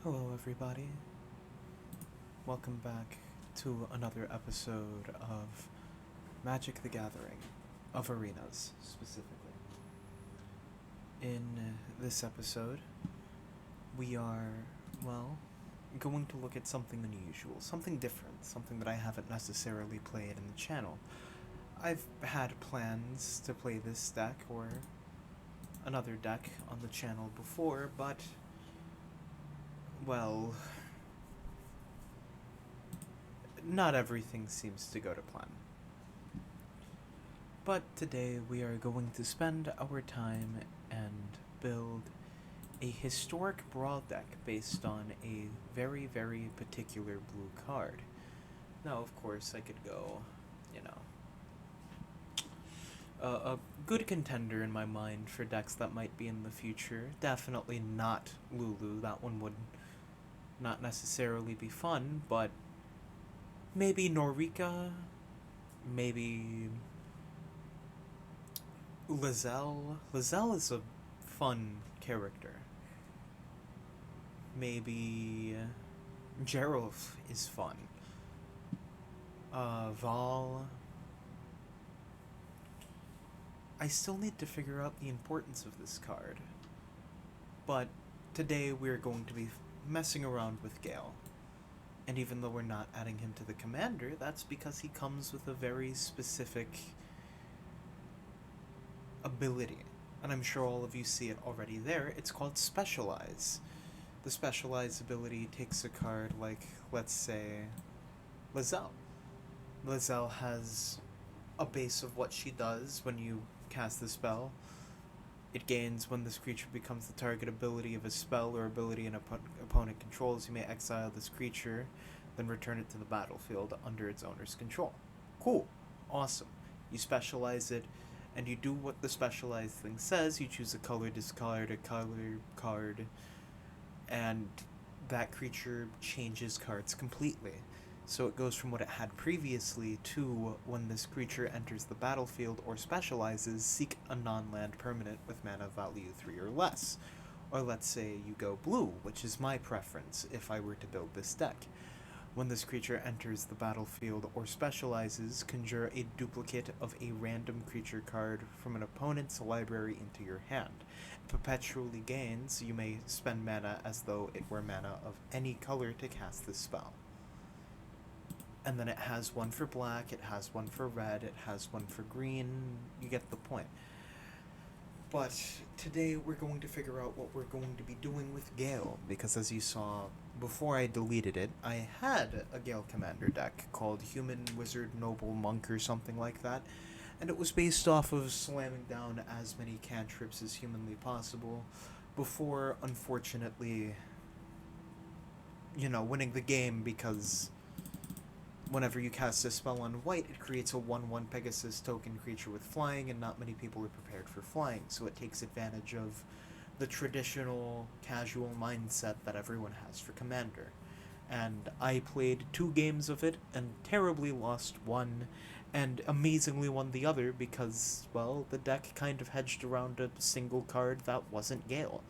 Hello, everybody. Welcome back to another episode of Magic the Gathering, of Arenas specifically. In this episode, we are, well, going to look at something unusual, something different, something that I haven't necessarily played in the channel. I've had plans to play this deck or another deck on the channel before, but, well, not everything seems to go to plan. But today we are going to spend our time and build a historic brawl deck based on a very, very particular blue card. Now, of course, I could go, you know, a good contender in my mind for decks that might be in the future. Definitely not Lulu. That one would not necessarily be fun, but maybe Norika, maybe Lizelle. Lizelle is a fun character. Maybe Gerald is fun. Val. I still need to figure out the importance of this card. But today we're going to be messing around with Gale. And even though we're not adding him to the commander, that's because he comes with a very specific ability. And I'm sure all of you see it already there. It's called Specialize. The Specialize ability takes a card like, let's say, Lizelle. Lizelle has a base of what she does when you cast the spell. It gains when this creature becomes the target ability of a spell or ability an opponent controls. You may exile this creature, then return it to the battlefield under its owner's control. Cool. Awesome. You specialize it, and you do what the specialized thing says. You choose a color, discard a color card, and that creature changes cards completely. So it goes from what it had previously to when this creature enters the battlefield or specializes, seek a non-land permanent with mana value 3 or less. Or let's say you go blue, which is my preference if I were to build this deck. When this creature enters the battlefield or specializes, conjure a duplicate of a random creature card from an opponent's library into your hand. It perpetually gains. You may spend mana as though it were mana of any color to cast this spell. And then it has one for black, it has one for red, it has one for green. You get the point. But today we're going to figure out what we're going to be doing with Gale, because as you saw before I deleted it, I had a Gale Commander deck called Human Wizard Noble Monk or something like that, and it was based off of slamming down as many cantrips as humanly possible before, unfortunately, winning the game because whenever you cast a spell on white, it creates a 1/1 Pegasus token creature with flying, and not many people are prepared for flying, so it takes advantage of the traditional casual mindset that everyone has for Commander. And I played 2 games of it and terribly lost one, and amazingly won the other because, well, the deck kind of hedged around a single card that wasn't Gale.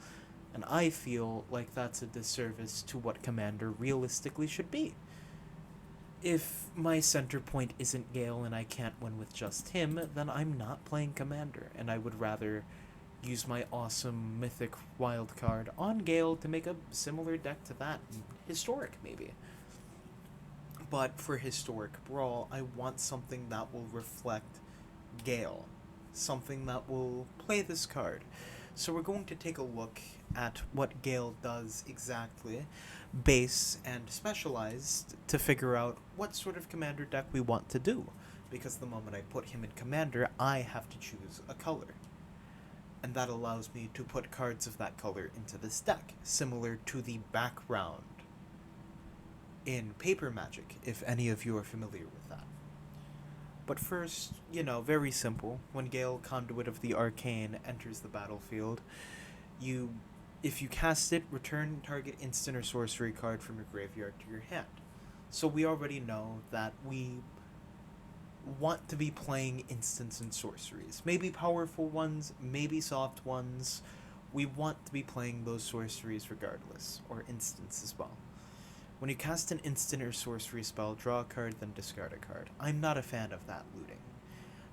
And I feel like that's a disservice to what Commander realistically should be. If my center point isn't Gale and I can't win with just him, then I'm not playing Commander, and I would rather use my awesome mythic wild card on Gale to make a similar deck to that. Historic, maybe. But for Historic Brawl, I want something that will reflect Gale. Something that will play this card. So we're going to take a look at what Gale does exactly, base and specialized, to figure out what sort of commander deck we want to do. Because the moment I put him in commander, I have to choose a color. And that allows me to put cards of that color into this deck, similar to the background in Paper Magic, if any of you are familiar with that. But first, very simple. When Gale, Conduit of the Arcane, enters the battlefield, you, if you cast it, return target instant or sorcery card from your graveyard to your hand. So we already know that we want to be playing instants and sorceries. Maybe powerful ones, maybe soft ones. we want to be playing those sorceries regardless, or instants as well. When you cast an instant or sorcery spell, draw a card, then discard a card. I'm not a fan of that looting.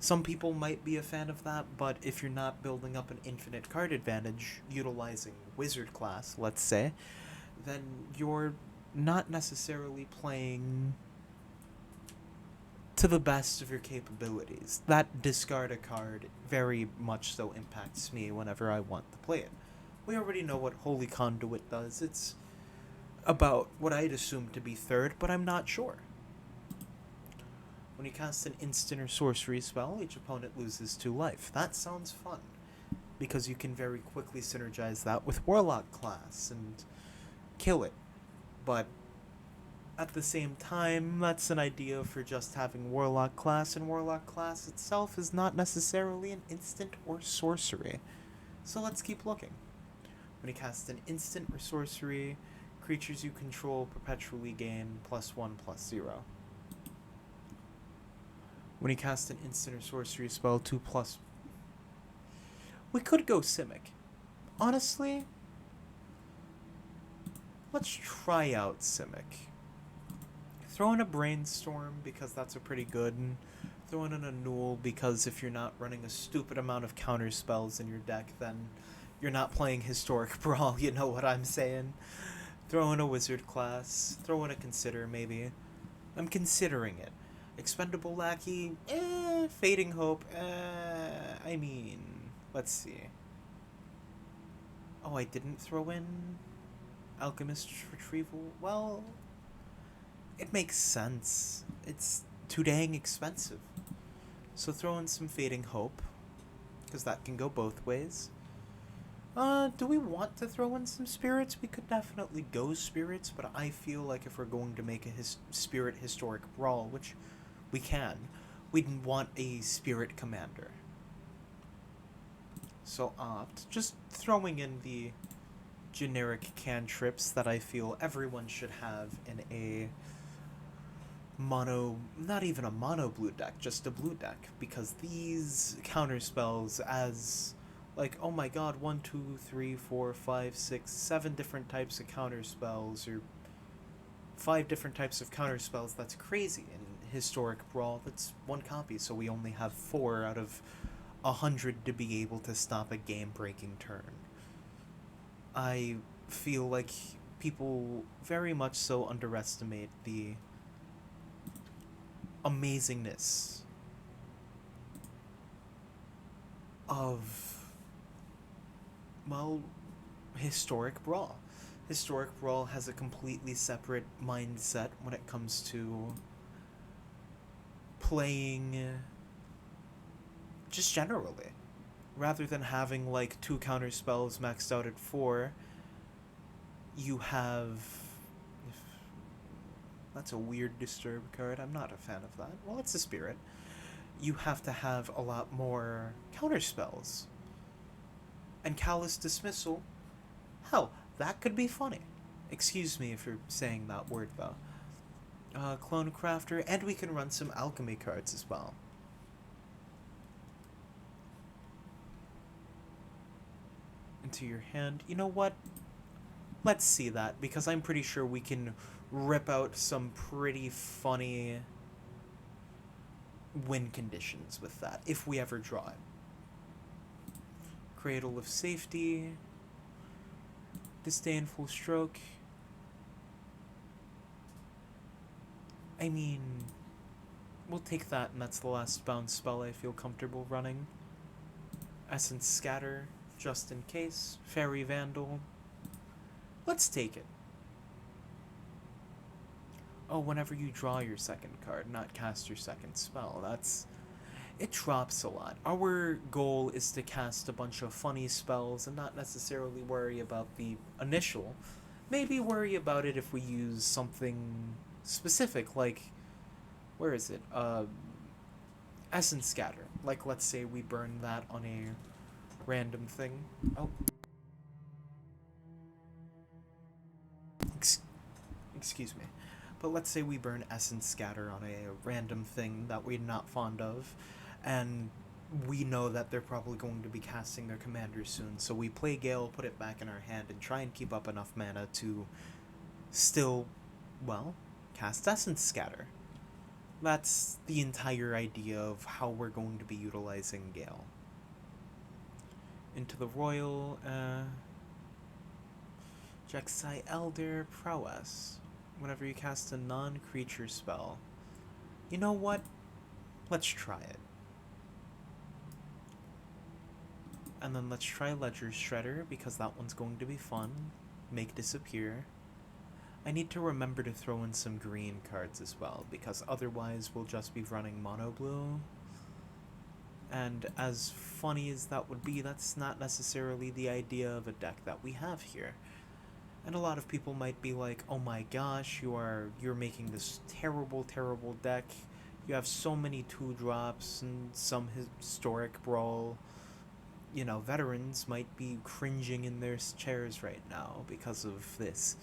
Some people might be a fan of that, but if you're not building up an infinite card advantage, utilizing wizard class, let's say, then you're not necessarily playing to the best of your capabilities. That discard a card very much so impacts me whenever I want to play it. We already know what Holy Conduit does. It's about what I'd assume to be third, but I'm not sure. When you cast an instant or sorcery spell, each opponent loses 2 life. That sounds fun, because you can very quickly synergize that with Warlock class and kill it. But at the same time, that's an idea for just having Warlock class, and Warlock class itself is not necessarily an instant or sorcery. So let's keep looking. When you cast an instant or sorcery, creatures you control perpetually gain +1/+0. When you cast an instant or sorcery spell, 2+. We could go Simic. Honestly, let's try out Simic. Throw in a Brainstorm, because that's a pretty good. Throw in an Annual, because if you're not running a stupid amount of counterspells in your deck, then you're not playing Historic Brawl, you know what I'm saying? Throw in a Wizard class. Throw in a Consider, maybe. I'm considering it. Expendable Lackey, Fading Hope, I mean, let's see. Oh, I didn't throw in Alchemist's Retrieval? Well, it makes sense. It's too dang expensive. So throw in some Fading Hope, because that can go both ways. Do we want to throw in some spirits? We could definitely go spirits, but I feel like if we're going to make a spirit historic brawl, which we can, we'd want a spirit commander. So opt. Just throwing in the generic cantrips that I feel everyone should have in a mono, not even a mono blue deck, just a blue deck, because these counterspells as, like, oh my god, 1, 2, 3, 4, 5, 6, 7 different types of counterspells, or 5 different types of counterspells, that's crazy. In Historic Brawl, that's 1 copy, so we only have 4 out of 100 to be able to stop a game-breaking turn. I feel like people very much so underestimate the amazingness of, well, Historic Brawl. Historic Brawl has a completely separate mindset when it comes to playing just generally. Rather than having like 2 counter spells maxed out at 4, you have... That's a weird disturb card. I'm not a fan of that. Well, it's a spirit. You have to have a lot more counter spells. And Callous Dismissal, hell, that could be funny. Excuse me if you're saying that word, though. Clone Crafter, and we can run some alchemy cards as well. Into your hand. You know what? Let's see that, because I'm pretty sure we can rip out some pretty funny win conditions with that, if we ever draw it. Cradle of Safety. Disdainful Stroke. I mean, we'll take that, and that's the last bounce spell I feel comfortable running. Essence Scatter, just in case. Fairy Vandal. Let's take it. Oh, whenever you draw your second card, not cast your second spell. It drops a lot. Our goal is to cast a bunch of funny spells and not necessarily worry about the initial. Maybe worry about it if we use something specific, like, where is it? Essence Scatter. Like, let's say we burn that on a random thing. Oh. Excuse me. But let's say we burn Essence Scatter on a random thing that we're not fond of, and we know that they're probably going to be casting their commander soon, so we play Gale, put it back in our hand, and try and keep up enough mana to still, well, cast Essence Scatter. That's the entire idea of how we're going to be utilizing Gale. Into the Royal, Jexai Elder Prowess. Whenever you cast a non-creature spell. You know what? Let's try it. And then let's try Ledger Shredder, because that one's going to be fun. Make disappear. I need to remember to throw in some green cards as well, because otherwise we'll just be running mono blue. And as funny as that would be, that's not necessarily the idea of a deck that we have here. And a lot of people might be like, oh my gosh, you're making this terrible, terrible deck. You have so many 2-drops and some historic brawl. You know, veterans might be cringing in their chairs right now because of this.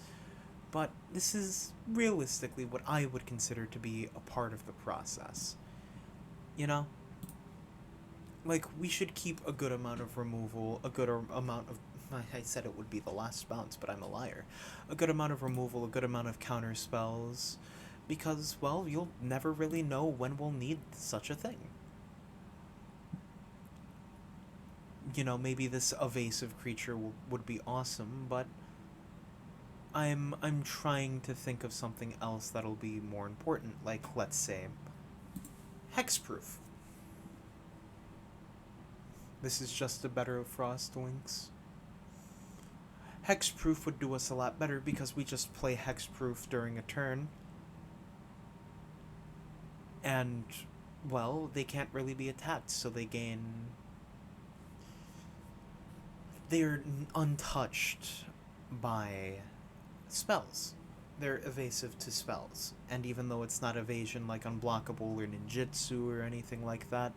But this is realistically what I would consider to be a part of the process. You know? Like, we should keep a good amount of removal, a good amount of... I said it would be the last bounce, but I'm a liar. A good amount of removal, a good amount of counterspells, because, well, you'll never really know when we'll need such a thing. You know, maybe this evasive creature would be awesome, but I'm trying to think of something else that'll be more important, like, let's say, Hexproof. This is just a better Frostwinks. Hexproof would do us a lot better because we just play Hexproof during a turn. And, well, they can't really be attacked, so they gain... They're untouched by spells. They're evasive to spells. And even though it's not evasion like Unblockable or Ninjutsu or anything like that,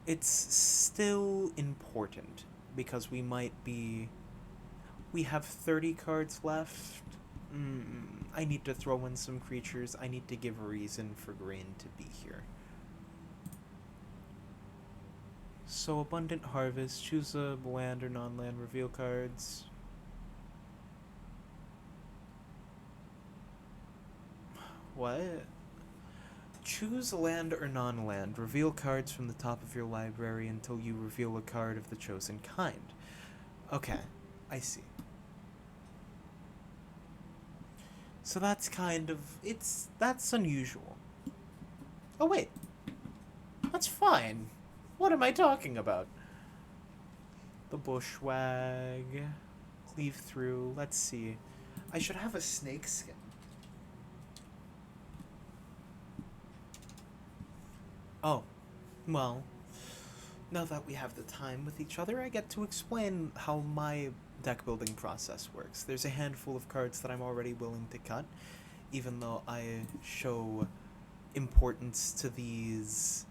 it's still important because we might be... We have 30 cards left. I need to throw in some creatures. I need to give a reason for green to be here. So, Abundant Harvest. Choose a land or non-land reveal cards. What? Choose a land or non-land. Reveal cards from the top of your library until you reveal a card of the chosen kind. Okay, I see. So that's kind of... that's unusual. Oh, wait. That's fine. What am I talking about? The Bushwag. Cleave through. Let's see. I should have a snake skin. Oh. Well. Now that we have the time with each other, I get to explain how my deck building process works. There's a handful of cards that I'm already willing to cut, even though I show importance to these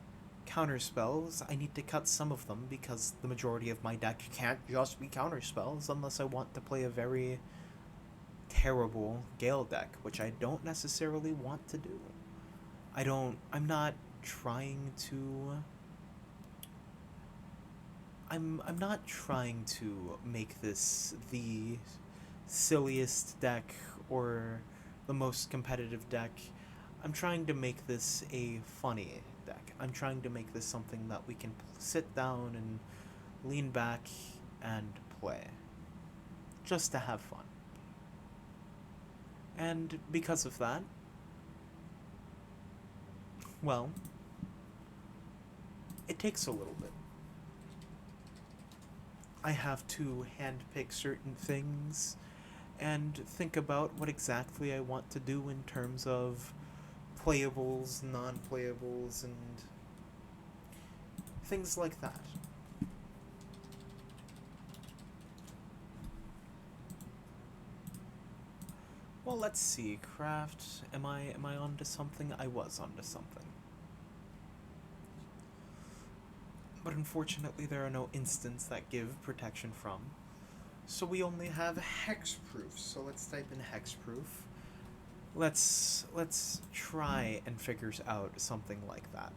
counterspells. I need to cut some of them because the majority of my deck can't just be counterspells unless I want to play a very terrible Gale deck, which I don't necessarily want to do. I'm not trying to... I'm not trying to make this the silliest deck or the most competitive deck. I'm trying to make this a funny deck. I'm trying to make this something that we can sit down and lean back and play. Just to have fun. And because of that, well, it takes a little bit. I have to handpick certain things and think about what exactly I want to do in terms of playables, non-playables, and things like that. Well, let's see. Craft. Am I onto something? I was onto something. But unfortunately there are no instants that give protection from. So we only have hexproof. So let's type in hexproof. Let's try and figure out something like that.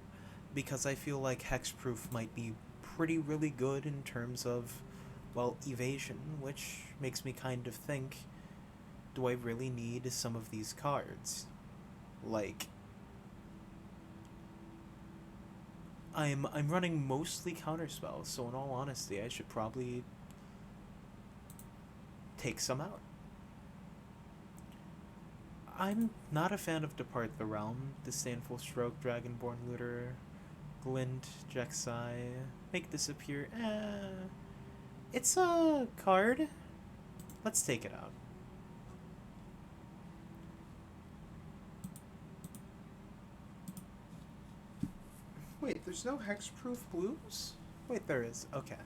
because I feel like hexproof might be pretty really good in terms of, well, evasion, which makes me kind of think, do I really need some of these cards? Like, I'm running mostly counterspells, so in all honesty, I should probably take some out. I'm not a fan of Depart the Realm, Disdainful Stroke, Dragonborn Looter, Glint, Jexai, Make Disappear. It's a card. Let's take it out. Wait, there's no hexproof blues? Wait, there is. Okay.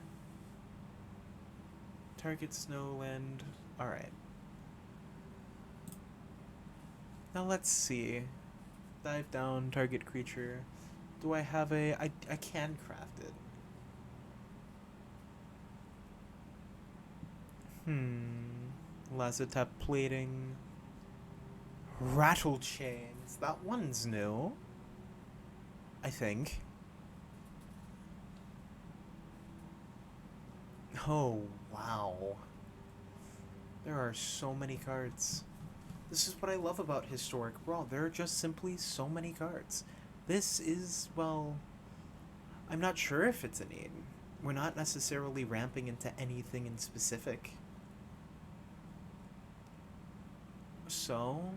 Target Snowland. Alright. Now let's see. Dive down, target creature. Do I have a... I can craft it. Lazatep plating. Rattle chains. That one's new. I think. Oh, wow. There are so many cards. This is what I love about Historic Brawl. There are just simply so many cards. This is, well, I'm not sure if it's a need. We're not necessarily ramping into anything in specific. So,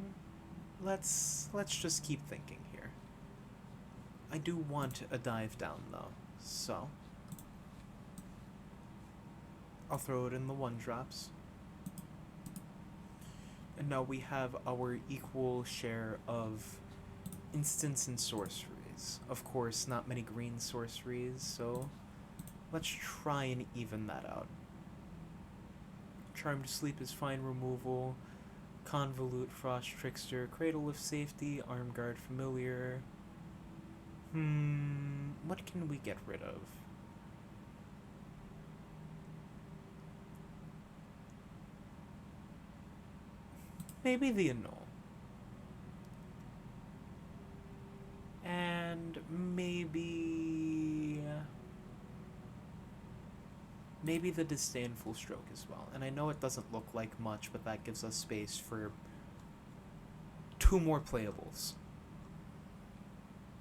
let's just keep thinking here. I do want a dive down though, so I'll throw it in the 1-drops. And now we have our equal share of instants and sorceries. Of course, not many green sorceries, so let's try and even that out. Charmed Sleep is fine removal. Convolute, Frost Trickster, Cradle of Safety, Armguard Familiar. What can we get rid of? Maybe the Annul. And maybe the Disdainful Stroke as well. And I know it doesn't look like much, but that gives us space for 2 more playables.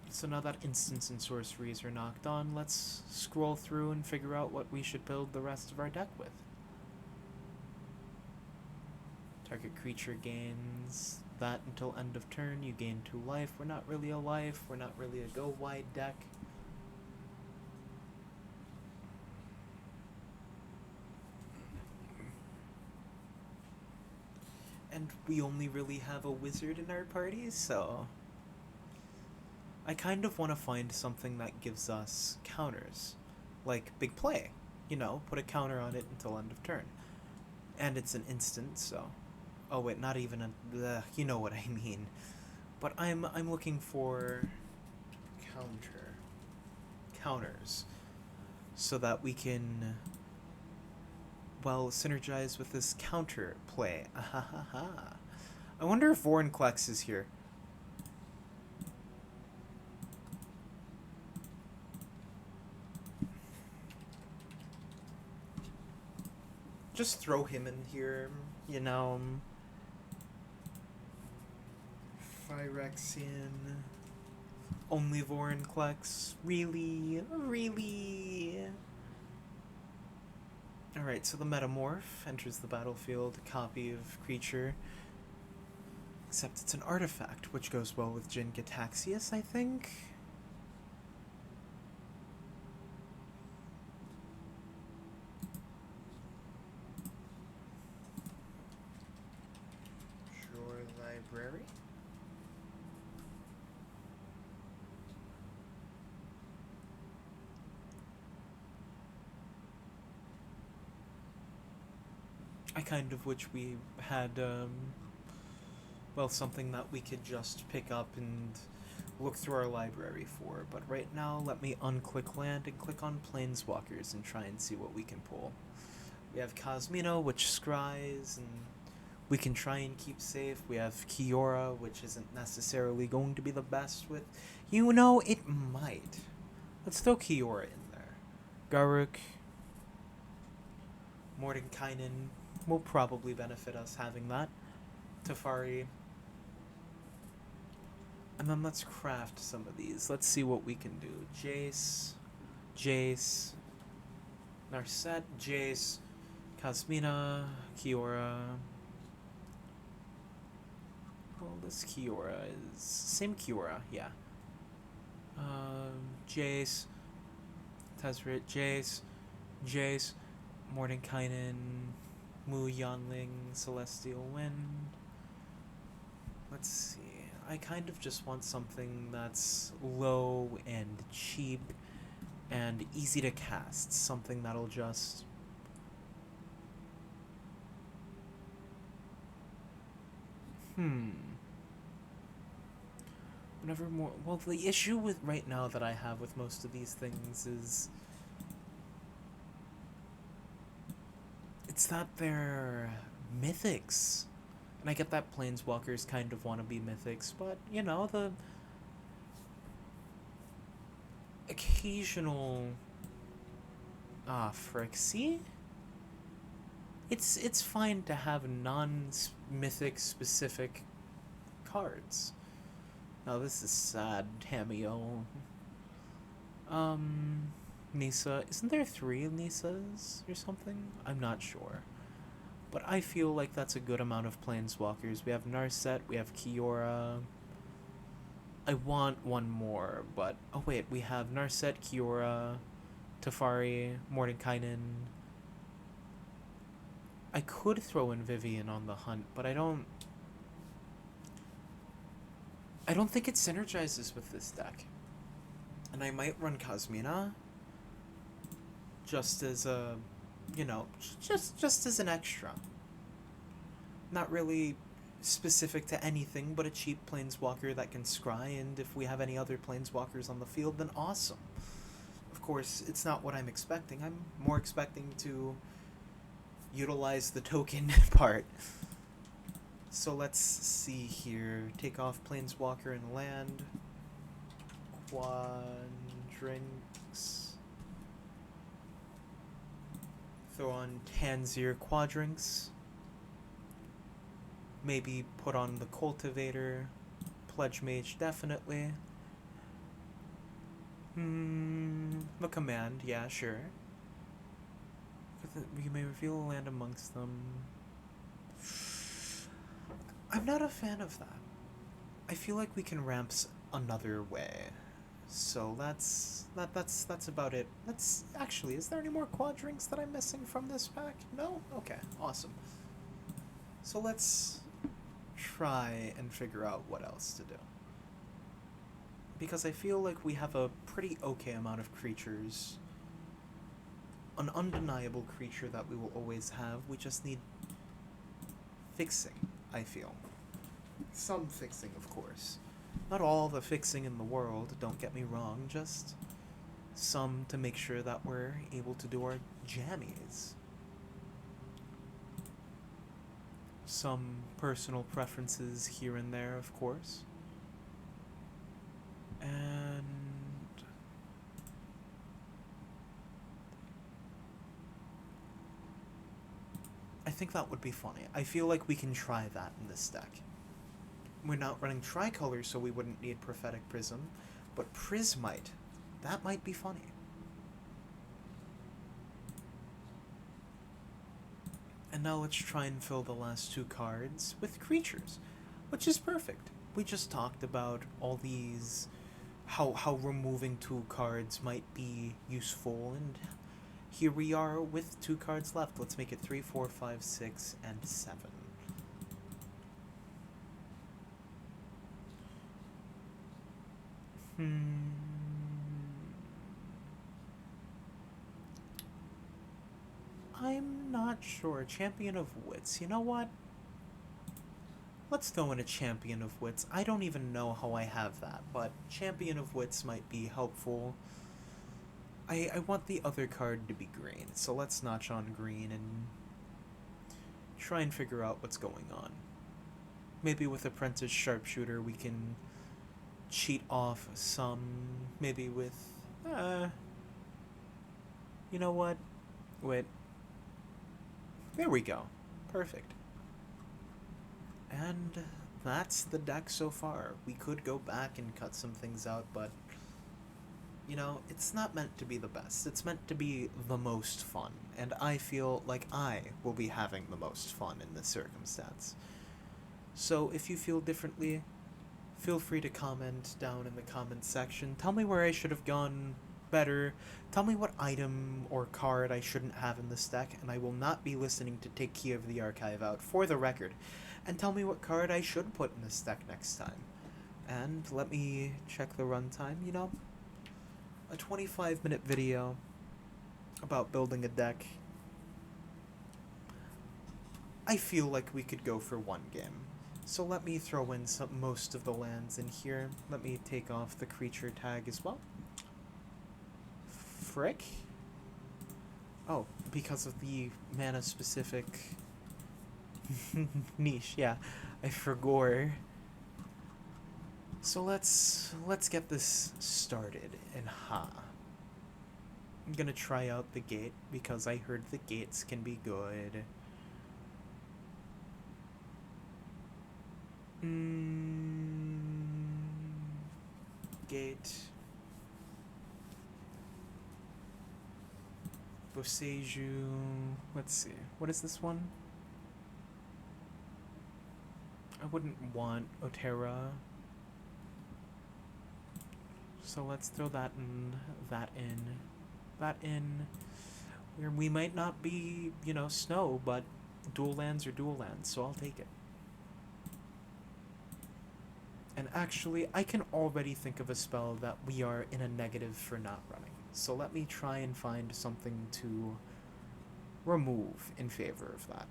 So now that instants and sorceries are knocked on, let's scroll through and figure out what we should build the rest of our deck with. Target creature gains that until end of turn. You gain 2 life. We're not really a life. We're not really a go wide deck. And we only really have a wizard in our party, so I kind of want to find something that gives us counters. Like Big Play. You know, put a counter on it until end of turn. And it's an instant, so... Oh wait, not even a... you know what I mean. But I'm looking for... counters. So that we can... well, synergize with this counter play. Ahahaha. I wonder if Vorinclex is here. Just throw him in here, you know. Phyrexian. Only Vorinclex. Really? Really? Alright, so the Metamorph enters the battlefield, a copy of creature. Except it's an artifact, which goes well with Jin Gataxius, I think? Shore Library. I kind of wish we had, well, something that we could just pick up and look through our library for. But right now, let me unclick land and click on Planeswalkers and try and see what we can pull. We have Cosmino, which scries, and we can try and keep safe. We have Kiora, which isn't necessarily going to be the best with... You know, it might. Let's throw Kiora in there. Garruk, Mordenkainen will probably benefit us having that. Teferi. And then let's craft some of these. Let's see what we can do. Jace, Narset, Jace, Kasmina, Kiora. Well, this Kiora is... Same Kiora, yeah. Jace, Tezrit, Jace, Mordenkainen, Mu Yanling, Celestial Wind. Let's see. I kind of just want something that's low and cheap and easy to cast. Something that'll just... Whenever more... Well, the issue with right now that I have with most of these things is... It's that they're mythics. And I get that planeswalkers kind of want to be mythics, but, you know, the occasional... frick, see? It's fine to have non-mythic specific cards. Now this is sad, Tamio. Nisa. Isn't there 3 Nisas or something? I'm not sure. But I feel like that's a good amount of planeswalkers. We have Narset, we have Kiora. I want one more, but... Oh wait, we have Narset, Kiora, Teferi, Mordenkainen. I could throw in Vivian on the hunt, but I don't think it synergizes with this deck. And I might run Kasmina just as a, you know, just as an extra. Not really specific to anything, but a cheap planeswalker that can scry, and if we have any other planeswalkers on the field, then awesome. Of course, it's not what I'm expecting. I'm more expecting to utilize the token part. So let's see here. Take off Planeswalker and land. Quadrinks. Throw on Tanzir Quadrinks. Maybe put on the Cultivator. Pledge Mage, definitely. The command, yeah, sure. You may reveal a land amongst them. I'm not a fan of that. I feel like we can ramp another way. So that's about it. Let's actually, is there any more quadrinks that I'm missing from this pack? No? Okay, awesome. So let's try and figure out what else to do. Because I feel like we have a pretty okay amount of creatures. An undeniable creature that we will always have. We just need fixing, I feel. Some fixing, of course. Not all the fixing in the world, don't get me wrong, just some to make sure that we're able to do our jammies. Some personal preferences here and there, of course. And I think that would be funny. I feel like we can try that in this deck. We're not running tricolor, so we wouldn't need Prophetic Prism, but Prismite, that might be funny. And now let's try and fill the last 2 cards with creatures, which is perfect. We just talked about all these, how removing 2 cards might be useful, and here we are with 2 cards left. Let's make it 3, 4, 5, 6, and 7. I'm not sure. Champion of Wits. You know what? Let's throw in a Champion of Wits. I don't even know how I have that, but Champion of Wits might be helpful. I want the other card to be green, so let's notch on green and try and figure out what's going on. Maybe with Apprentice Sharpshooter we can cheat off some, maybe with Uh, you know what? Wait. There we go. Perfect. And that's the deck so far. We could go back and cut some things out, but it's not meant to be the best. It's meant to be the most fun, and I feel like I will be having the most fun in this circumstance. So if you feel differently, feel free to comment down in the comment section. Tell me where I should have gone better. Tell me what item or card I shouldn't have in this deck, and I will not be listening to take Key of the Archive out for the record. And tell me what card I should put in this deck next time. And let me check the runtime, a 25-minute video about building a deck. I feel like we could go for one game. So let me throw in most of the lands in here. Let me take off the creature tag as well. Frick? Oh, because of the mana specific niche, yeah. I forgot. So let's get this started. And I'm gonna try out the gate because I heard the gates can be good. Gate. Boseiju. Let's see. What is this one? I wouldn't want Otera. So let's throw that in, that in, that in. Where we might not be, snow, but dual lands are dual lands, so I'll take it. And actually, I can already think of a spell that we are in a negative for not running. So let me try and find something to remove in favor of that.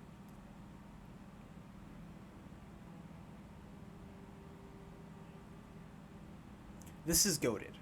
This is goated.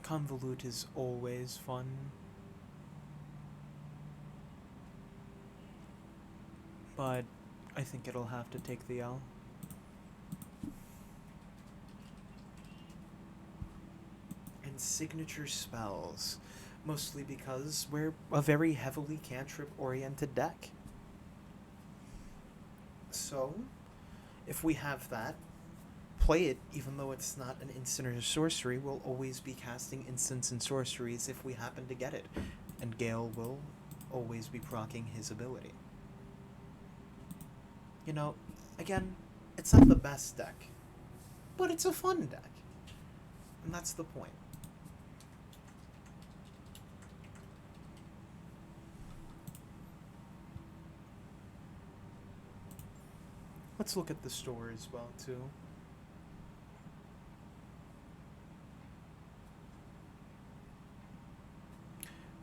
Convolute is always fun. But I think it'll have to take the L. And signature spells. Mostly because we're a very heavily cantrip-oriented deck. So, if we have that, play it, even though it's not an instant or sorcery, we'll always be casting instants and sorceries if we happen to get it. And Gale will always be proccing his ability. Again, it's not the best deck, but it's a fun deck. And that's the point. Let's look at the store as well, too.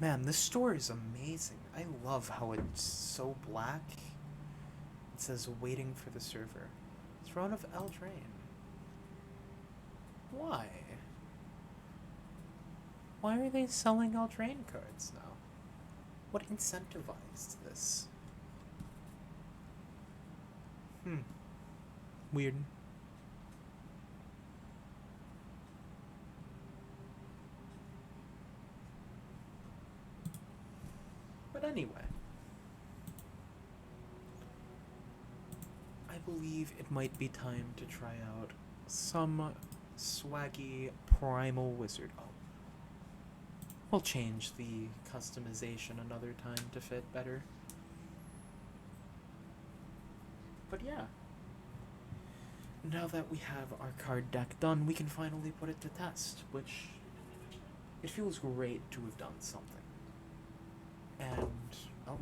Man, this store is amazing. I love how it's so black. It says waiting for the server. Throne of Eldraine. Why? Why are they selling Eldraine cards now? What incentivized this? Weird. But anyway, I believe it might be time to try out some swaggy Primal Wizard. Oh, we'll change the customization another time to fit better. But yeah, now that we have our card deck done, we can finally put it to test, which it feels great to have done something. And, oh.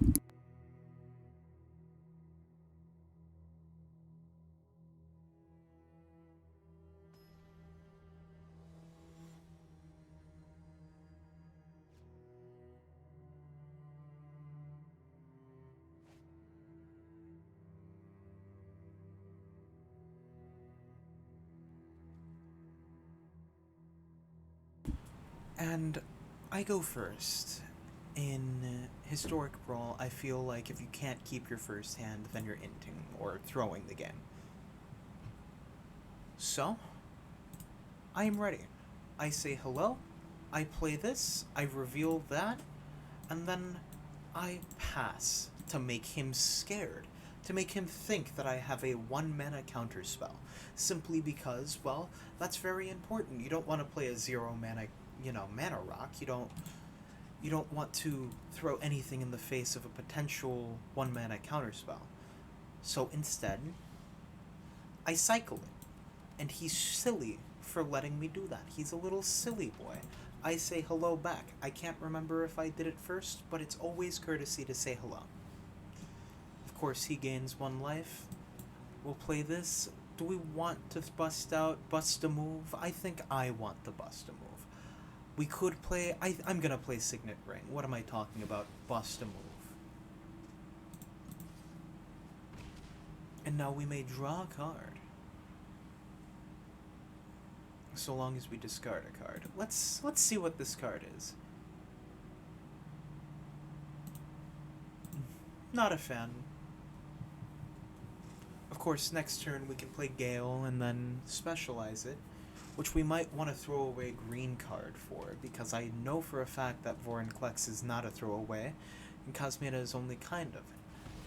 And I go first. In Historic Brawl, I feel like if you can't keep your first hand, then you're inting or throwing the game. So, I am ready. I say hello, I play this, I reveal that, and then I pass to make him scared, to make him think that I have a 1 mana counterspell. Simply because, well, that's very important. You don't want to play a 0 mana, mana rock. You don't want to throw anything in the face of a potential 1 mana counterspell. So instead, I cycle it. And he's silly for letting me do that. He's a little silly boy. I say hello back. I can't remember if I did it first, but it's always courtesy to say hello. Of course, he gains 1 life. We'll play this. Do we want to bust a move? I think I want to bust a move. We could play... I'm gonna play Signet Ring. What am I talking about? Bust a move. And now we may draw a card. So long as we discard a card. Let's see what this card is. Not a fan. Of course, next turn we can play Gale and then specialize it, which we might want to throw away a green card for, because I know for a fact that Vorinclex is not a throwaway, and Cosmeta is only kind of.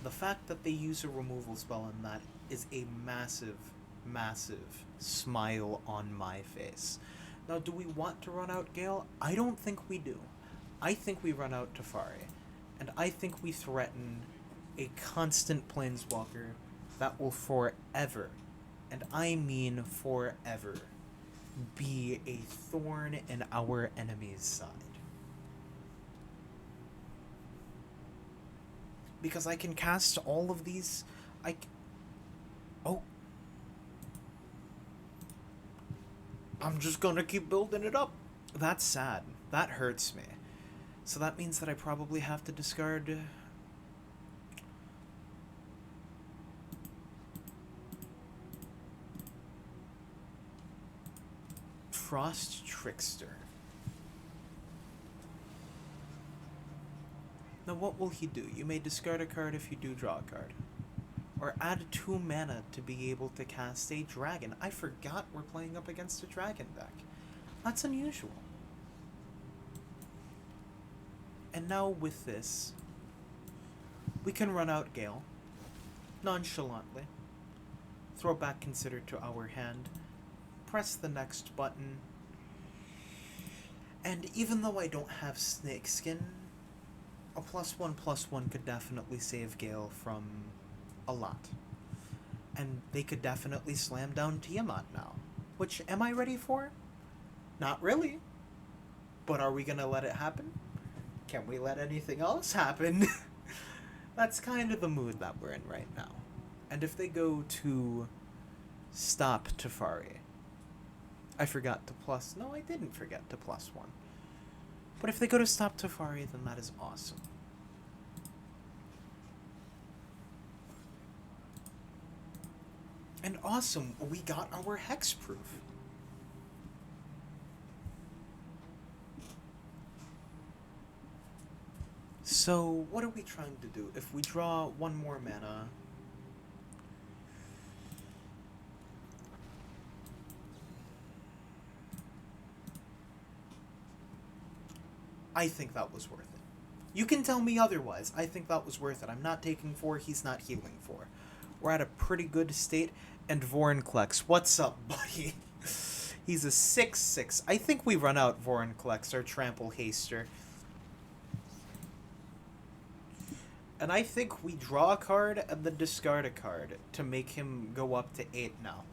The fact that they use a removal spell in that is a massive, massive smile on my face. Now, do we want to run out Gale? I don't think we do. I think we run out Teferi, and I think we threaten a constant Planeswalker that will forever, and I mean forever, be a thorn in our enemy's side. Because I can cast all of these... Oh. I'm just gonna keep building it up. That's sad. That hurts me. So that means that I probably have to discard... Frost Trickster. Now what will he do? You may discard a card if you do draw a card. Or add 2 mana to be able to cast a dragon. I forgot we're playing up against a dragon deck. That's unusual. And now with this, we can run out Gale nonchalantly. Throw back Consider to our hand. Press the next button. And even though I don't have Snakeskin, a +1/+1 could definitely save Gale from a lot. And they could definitely slam down Tiamat now. Which, am I ready for? Not really. But are we gonna let it happen? Can we let anything else happen? That's kind of the mood that we're in right now. And if they go to stop Teferi, I forgot to plus... No, I didn't forget to +1. But if they go to stop Teferi, then that is awesome. And awesome, we got our hexproof. So, what are we trying to do? If we draw 1 more mana... I think that was worth it. You can tell me otherwise. I think that was worth it. I'm not taking 4, he's not healing 4. We're at a pretty good state. And Vorinclex, what's up, buddy? He's a 6/6. I think we run out Vorinclex, our Trample Haster. And I think we draw a card and then discard a card to make him go up to 8 now.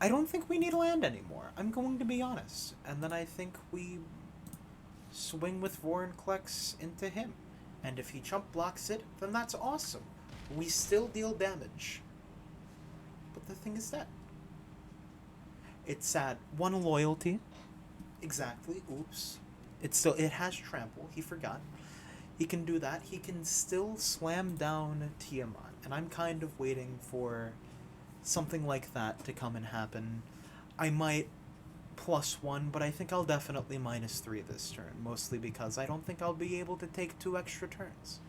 I don't think we need land anymore. I'm going to be honest. And then I think we swing with Vorinclex into him. And if he chump blocks it, then that's awesome. We still deal damage. But the thing is that it's sad. 1 loyalty. Exactly. Oops. It has trample. He forgot. He can do that. He can still slam down Tiamat. And I'm kind of waiting for something like that to come and happen. I might +1, but I think I'll definitely -3 this turn, mostly because I don't think I'll be able to take 2 extra turns.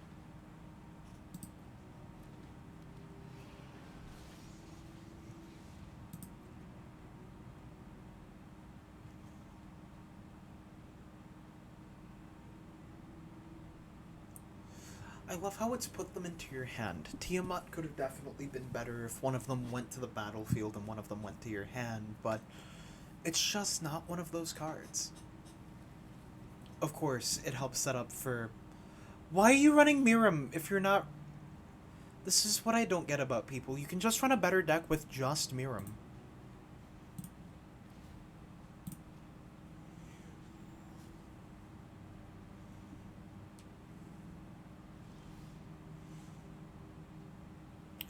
I love how it's put them into your hand. Tiamat could have definitely been better if one of them went to the battlefield and one of them went to your hand, but it's just not one of those cards. Of course, it helps set up for... Why are you running Miram if you're not... This is what I don't get about people. You can just run a better deck with just Miram.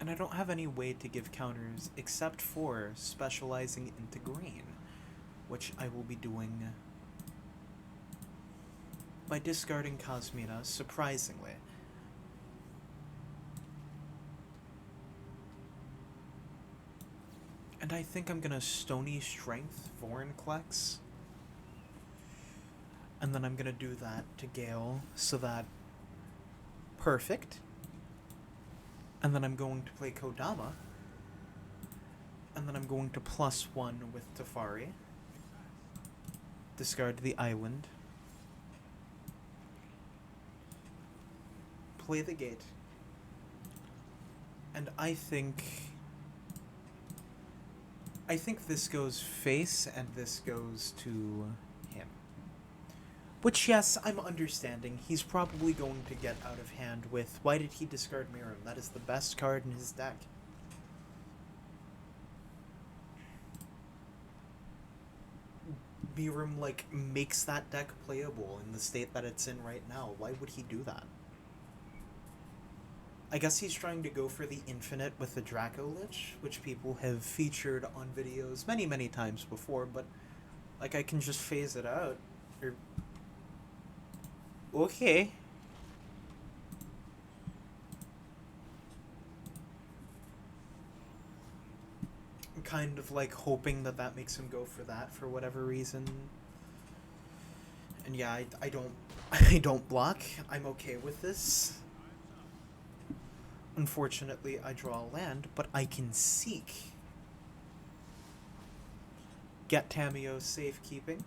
And I don't have any way to give counters except for specializing into green, which I will be doing by discarding Cosmina, surprisingly. And I think I'm gonna Stony Strength Vorinclex. And then I'm gonna do that to Gale, so that... Perfect. And then I'm going to play Kodama. And then I'm going to +1 with Teferi. Discard the island. Play the gate. And I think this goes face and this goes to him. Which, yes, I'm understanding. He's probably going to get out of hand with... Why did he discard Miram? That is the best card in his deck. Miram, like, makes that deck playable in the state that it's in right now. Why would he do that? I guess he's trying to go for the infinite with the Draco Lich, which people have featured on videos many, many times before, but, like, I can just phase it out. Or... Okay. I'm kind of like hoping that makes him go for that for whatever reason. And yeah, I don't I don't block. I'm okay with this. Unfortunately, I draw a land, but I can seek. Get Tamiyo safekeeping.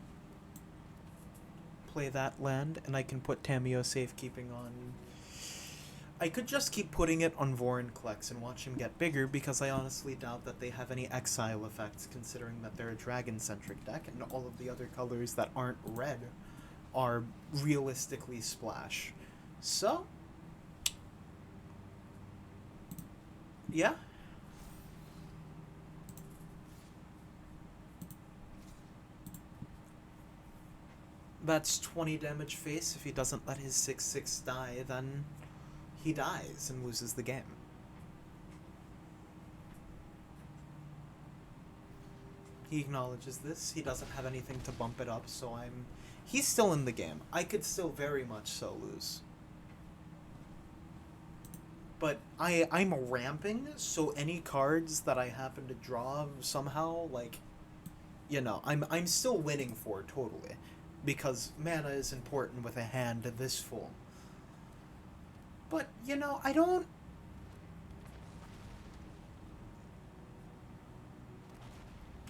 Play that land, and I can put Tamiyo safekeeping on... I could just keep putting it on Vorinclex and watch him get bigger, because I honestly doubt that they have any exile effects, considering that they're a dragon-centric deck, and all of the other colors that aren't red are realistically splash. So... yeah. That's 20 damage face. If he doesn't let his 6/6 die, then he dies and loses the game. He acknowledges this. He doesn't have anything to bump it up, so he's still in the game. I could still very much so lose. But I'm ramping, so any cards that I happen to draw somehow, like, you know, I'm still winning for totally. Because mana is important with a hand this full. But, you know, I don't...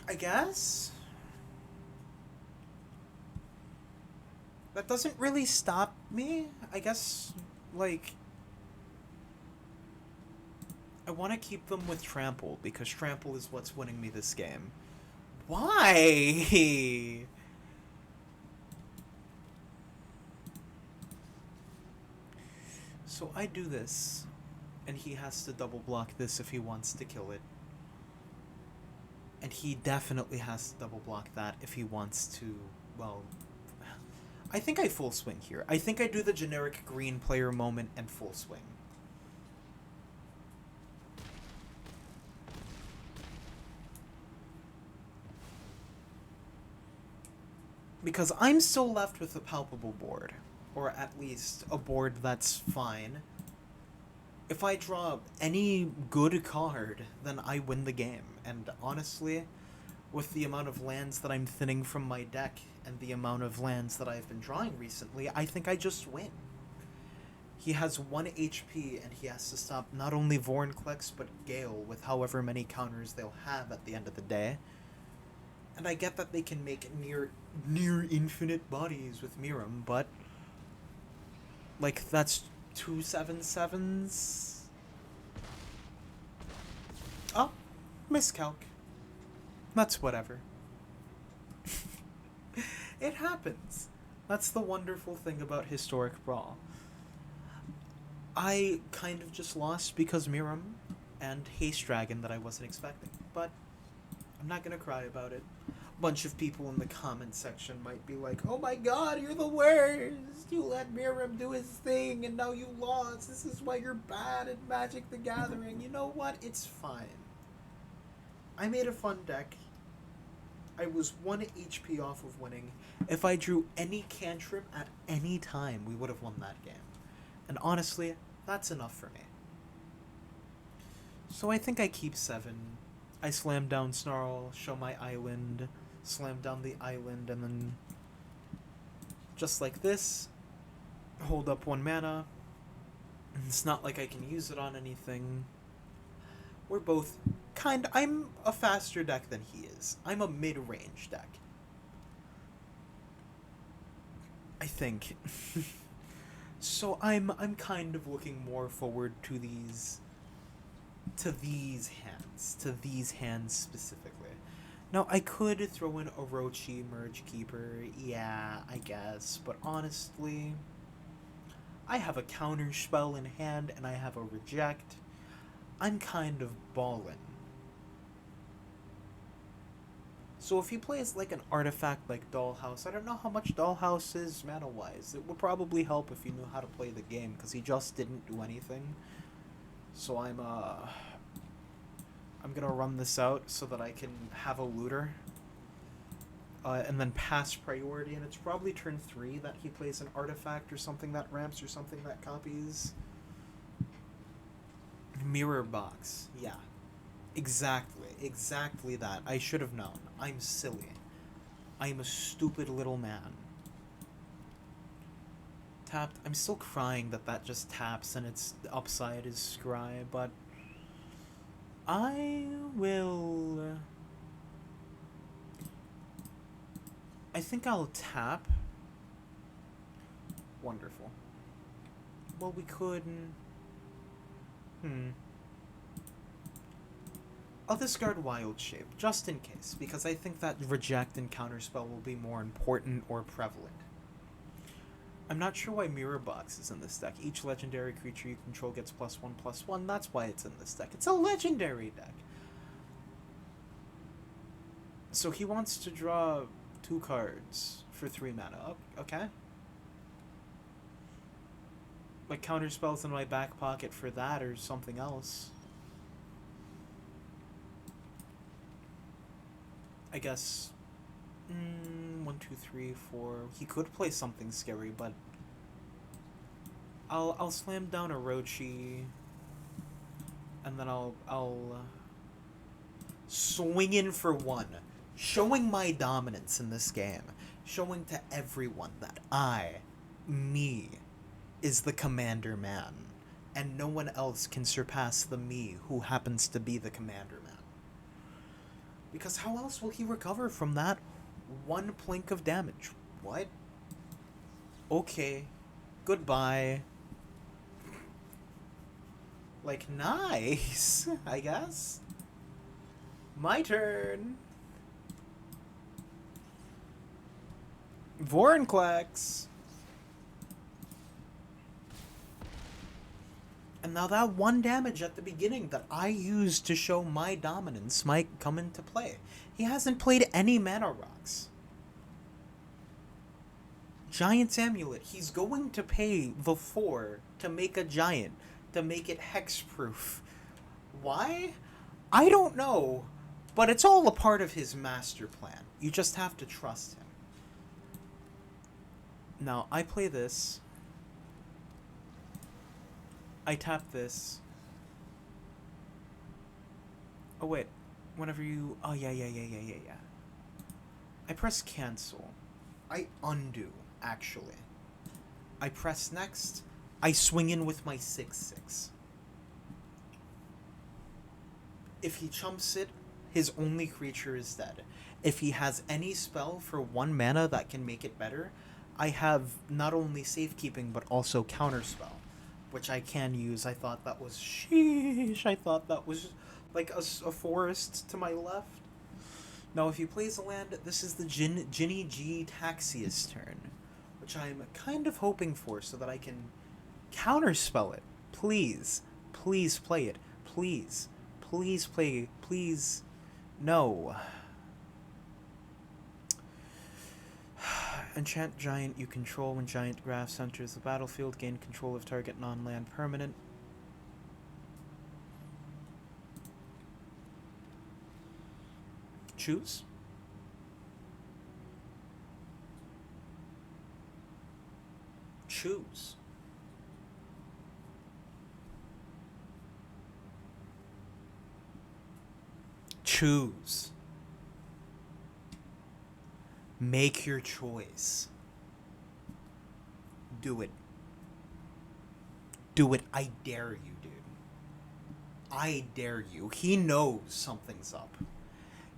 I guess? That doesn't really stop me. I guess, like... I want to keep them with Trample, because Trample is what's winning me this game. Why? So I do this, and he has to double block this if he wants to kill it. And he definitely has to double block that if he wants to, well... I think I full swing here. I think I do the generic green player moment and full swing. Because I'm still left with a palpable board. Or at least a board that's fine. If I draw any good card, then I win the game. And honestly, With the amount of lands that I'm thinning from my deck and the amount of lands that I've been drawing recently, I think I just win. He has 1 HP and he has to stop not only Vorinclex but Gale with however many counters they'll have at the end of the day. And I get that they can make near infinite bodies with Miram, but like that's 2/7/7s. Oh, miscalc. That's whatever. It happens. That's the wonderful thing about Historic Brawl. I kind of just lost because Miram and Haste Dragon that I wasn't expecting, but I'm not gonna cry about it. A bunch of people in the comment section might be like, "Oh my god, you're the worst! You let Miram do his thing and now you lost. This is why you're bad at Magic the Gathering." You know what? It's fine. I made a fun deck. I was 1 HP off of winning. If I drew any cantrip at any time, we would have won that game. And honestly, that's enough for me. So I think I keep 7. I slam down Snarl, show my island, slam down the island, and then just like this, hold up 1 mana. It's not like I can use it on anything. We're both I'm a faster deck than he is. I'm a mid-range deck, I think. So I'm kind of looking more forward to these hands specifically. Now I could throw in Orochi, Merge Keeper, yeah, I guess, but honestly, I have a counterspell in hand and I have a reject. I'm kind of ballin'. So if he plays like an artifact like Dollhouse, I don't know how much Dollhouse is mana-wise. It would probably help if he knew how to play the game, because he just didn't do anything. So I'm gonna run this out so that I can have a looter. And then pass priority, and it's probably turn 3 that he plays an artifact or something that ramps or something that copies. Mirror box, yeah. Exactly that. I should have known. I'm silly. I'm a stupid little man. Tapped. I'm still crying that just taps and its upside is scry, but I will... I think I'll tap. Wonderful. Well, we could... I'll discard Wild Shape, just in case, because I think that Reject and Counterspell will be more important or prevalent. I'm not sure why Mirror Box is in this deck. Each legendary creature you control gets +1/+1. That's why it's in this deck. It's a legendary deck. So he wants to draw 2 cards for 3 mana. Okay. Like Counterspells in my back pocket for that or something else. I guess 1, 2, 3, 4. He could play something scary, but I'll slam down Orochi, and then I'll swing in for 1, showing my dominance in this game, showing to everyone that me, is the commander man, and no one else can surpass the me who happens to be the commander man. Because how else will he recover from that 1 plink of damage? What? Okay. Goodbye. Like, nice, I guess. My turn. Vorinclex. And now that 1 damage at the beginning that I used to show my dominance might come into play. He hasn't played any mana rocks. Giant's Amulet. He's going to pay the 4 to make a giant, to make it hexproof. Why? I don't know, but it's all a part of his master plan. You just have to trust him. Now, I play this. I tap this. Oh, wait. whenever you... Oh, yeah. I press cancel. I undo, actually. I press next. I swing in with my 6/6. If he chumps it, his only creature is dead. If he has any spell for 1 mana that can make it better, I have not only safekeeping but also counterspell, which I can use. I thought that was sheesh. I thought that was like a forest to my left. Now, if he plays a land, this is the Ginny G Taxius turn, which I'm kind of hoping for so that I can counterspell it. Please, please play it. Please, please play. Please, no. Enchant Giant you control. When Giant Grass enters the battlefield, gain control of target non-land permanent. Choose. Choose. Choose. Make your choice. Do it. Do it. I dare you, dude. I dare you. He knows something's up.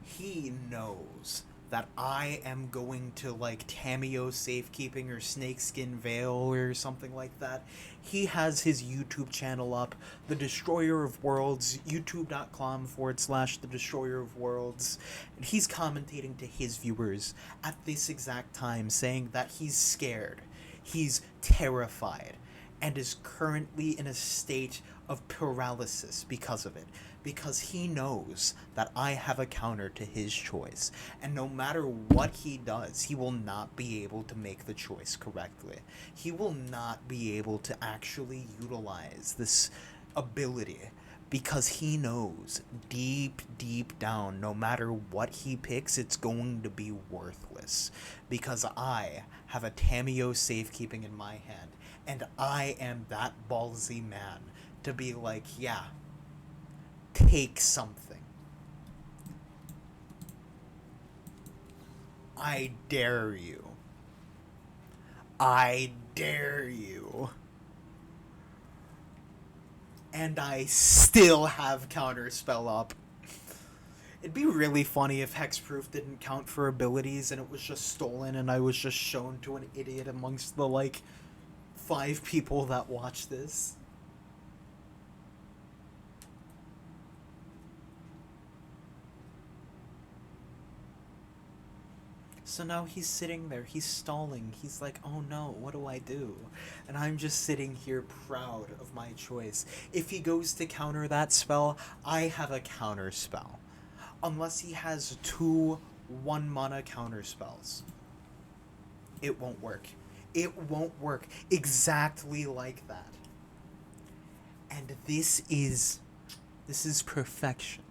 He knows that I am going to, like, Tameo Safekeeping or Snakeskin Veil or something like that. He has his YouTube channel up, The Destroyer of Worlds, youtube.com/The Destroyer of Worlds. And he's commentating to his viewers at this exact time, saying that he's scared, he's terrified, and is currently in a state of paralysis because of it. Because he knows that I have a counter to his choice. And no matter what he does, he will not be able to make the choice correctly. He will not be able to actually utilize this ability. Because he knows deep, deep down, no matter what he picks, it's going to be worthless. Because I have a Tameo Safekeeping in my hand. And I am that ballsy man to be like, yeah, take something. I dare you. I dare you. And I still have counterspell up. It'd be really funny if Hexproof didn't count for abilities and it was just stolen and I was just shown to an idiot amongst the, like, 5 people that watch this. So now he's sitting there, he's stalling, he's like, oh no, what do I do? And I'm just sitting here proud of my choice. If he goes to counter that spell, I have a counter spell. Unless he has 2 1-mana counter spells. It won't work. It won't work exactly like that. And this is perfection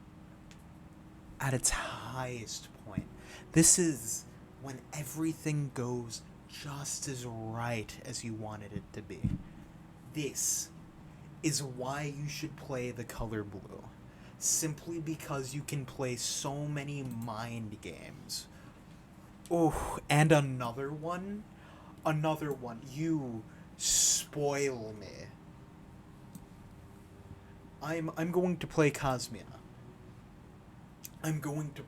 at its highest point. This is when everything goes just as right as you wanted it to be. This is why you should play the color blue. Simply because you can play so many mind games. Oh, and another one. You spoil me. I'm going to play Cosmina. I'm going to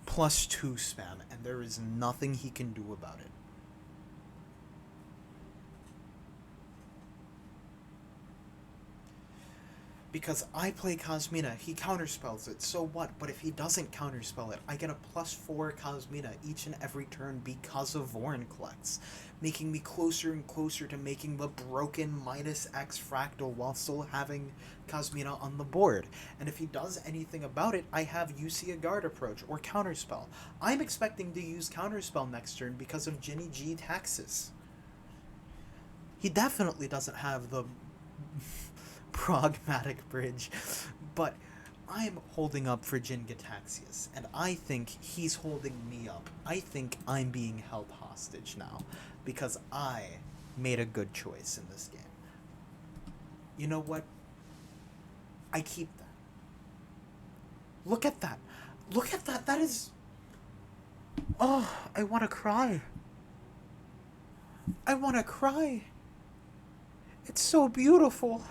+2 spam, and there is nothing he can do about it. Because I play Cosmina, he counterspells it, so what? But if he doesn't counterspell it, I get a +4 Cosmina each and every turn because of Vorinclex, making me closer and closer to making the broken -X fractal while still having Cosmina on the board. And if he does anything about it, I have Usia Guard Approach or Counterspell. I'm expecting to use Counterspell next turn because of Ginny G Taxis. He definitely doesn't have the pragmatic bridge, but I'm holding up for Jin Gataxius, and I think he's holding me up. I think I'm being held hostage now, because I made a good choice in this game. You know what? I keep that. Look at that. Look at that. That is... Oh, I want to cry. I want to cry. It's so beautiful.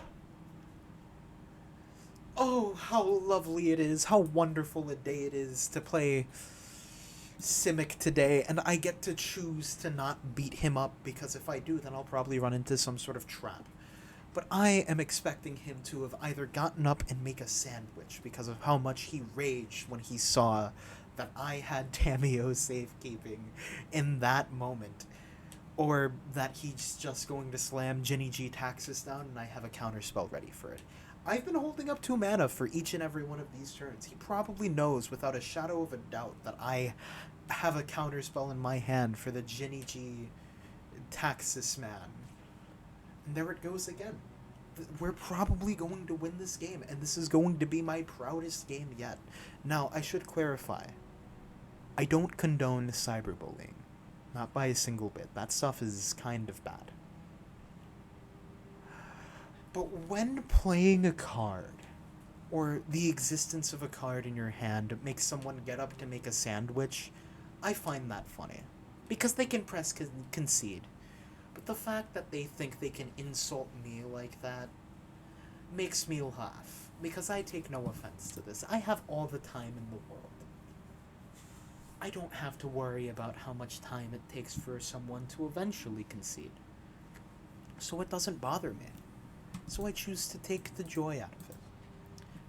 Oh, how lovely it is. How wonderful a day it is to play Simic today. And I get to choose to not beat him up, because if I do, then I'll probably run into some sort of trap. But I am expecting him to have either gotten up and make a sandwich because of how much he raged when he saw that I had Tameo safekeeping in that moment. Or that he's just going to slam Ginny G Taxus down and I have a counterspell ready for it. I've been holding up 2 mana for each and every one of these turns. He probably knows without a shadow of a doubt that I have a counterspell in my hand for the Ginny G Taxus man. And there it goes again. We're probably going to win this game, and this is going to be my proudest game yet. Now, I should clarify. I don't condone cyberbullying. Not by a single bit. That stuff is kind of bad. But when playing a card, or the existence of a card in your hand makes someone get up to make a sandwich, I find that funny. Because they can press concede. But the fact that they think they can insult me like that makes me laugh. Because I take no offense to this. I have all the time in the world. I don't have to worry about how much time it takes for someone to eventually concede. So it doesn't bother me. So I choose to take the joy out of it.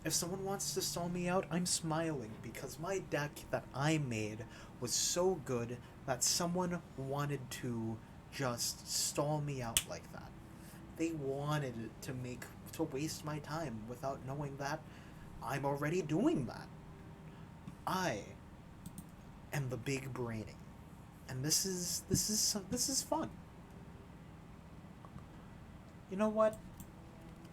If someone wants to stall me out, I'm smiling because my deck that I made was so good that someone wanted to just stall me out like that. They wanted to waste my time without knowing that I'm already doing that. I am the big braining, and this is fun. You know what?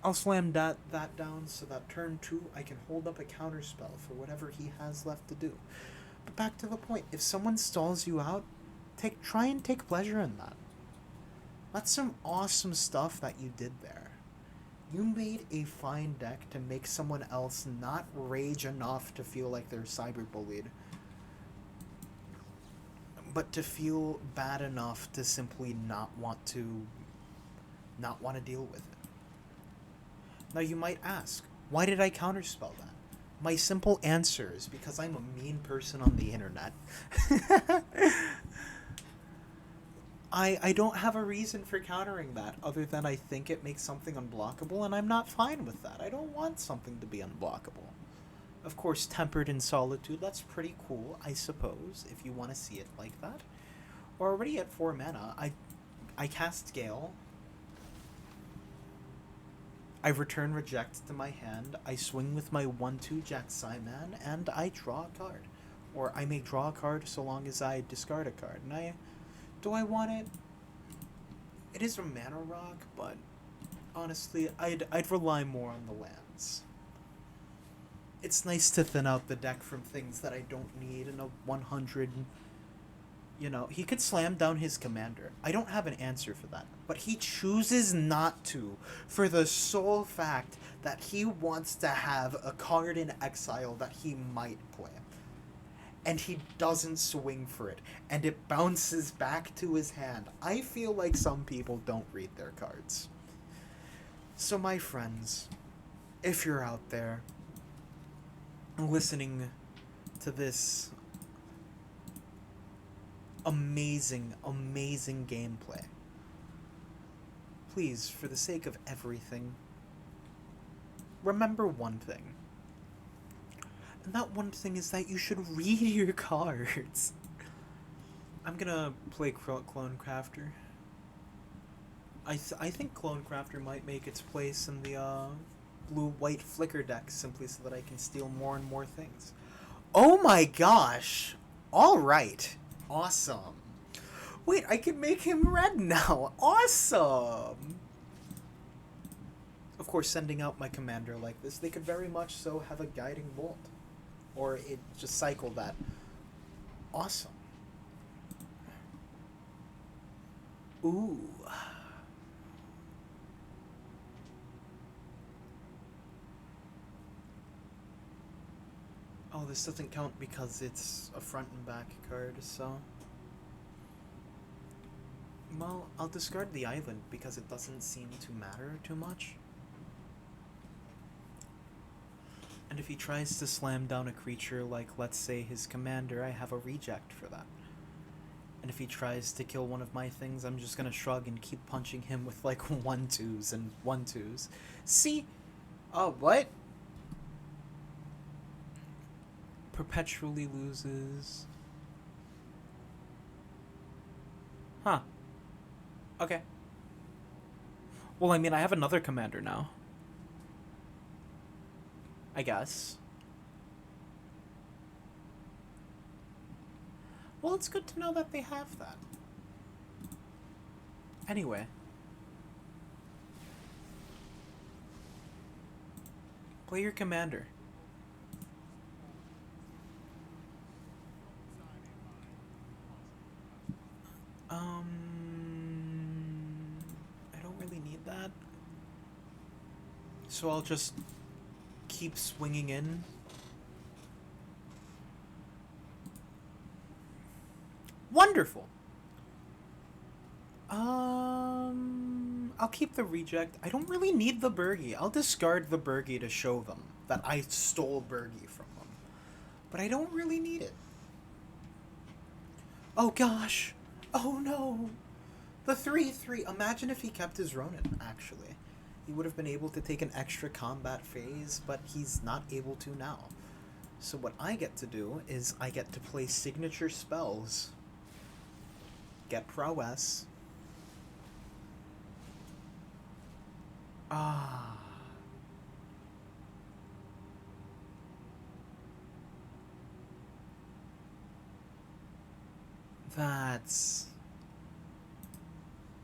I'll slam that down so that turn 2 I can hold up a counterspell for whatever he has left to do. But back to the point, if someone stalls you out, try and take pleasure in that. That's some awesome stuff that you did there. You made a fine deck to make someone else not rage enough to feel like they're cyberbullied, but to feel bad enough to simply not want to deal with it. Now you might ask, why did I counterspell that? My simple answer is because I'm a mean person on the internet. I don't have a reason for countering that other than I think it makes something unblockable, and I'm not fine with that. I don't want something to be unblockable. Of course, Tempered in Solitude, that's pretty cool, I suppose, if you want to see it like that. We're already at 4 mana. I cast Gale. I return Reject to my hand. I swing with my 1/2 Jack-Psyman, and I draw a card. Or I may draw a card so long as I discard a card. And do I want it? It is a mana rock, but honestly, I'd rely more on the lands. It's nice to thin out the deck from things that I don't need in a 100. You know, he could slam down his commander. I don't have an answer for that. But he chooses not to for the sole fact that he wants to have a card in exile that he might play. And he doesn't swing for it. And it bounces back to his hand. I feel like some people don't read their cards. So my friends, if you're out there listening to this amazing gameplay, please, for the sake of everything, remember one thing. And that one thing is that you should read your cards. I'm gonna play Clone Crafter. I think Clone Crafter might make its place in the blue-white flicker deck simply so that I can steal more and more things. Oh my gosh! Alright. Awesome. Wait, I can make him red now. Awesome! Of course, sending out my commander like this, they could very much so have a Guiding Bolt. Or it just cycle that. Awesome. Ooh. Oh, this doesn't count because it's a front and back card, so... Well, I'll discard the island because it doesn't seem to matter too much. And if he tries to slam down a creature like, let's say, his commander, I have a reject for that. And if he tries to kill one of my things, I'm just gonna shrug and keep punching him with, like, 1/2s and 1/2s. See? Oh, what? Perpetually loses. Huh. Okay. Well, I mean, I have another commander now. I guess. Well, it's good to know that they have that. Anyway. Play your commander. I don't really need that. So I'll just keep swinging in. Wonderful. I'll keep the reject. I don't really need the Burgie. I'll discard the Burgie to show them that I stole Burgie from them. But I don't really need it. Oh gosh. Oh no. The 3/3. Imagine if he kept his Ronin, actually. He would have been able to take an extra combat phase, but he's not able to now. So what I get to do is I get to play signature spells, get prowess. Ah.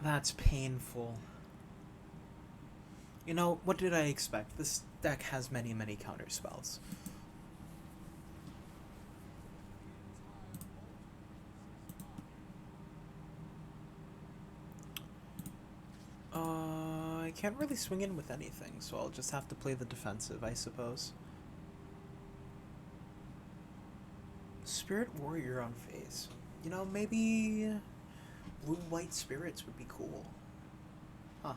That's painful. You know, what did I expect? This deck has many, many counterspells. I can't really swing in with anything, so I'll just have to play the defensive, I suppose. Spirit Warrior on face. You know, maybe blue-white spirits would be cool. Huh.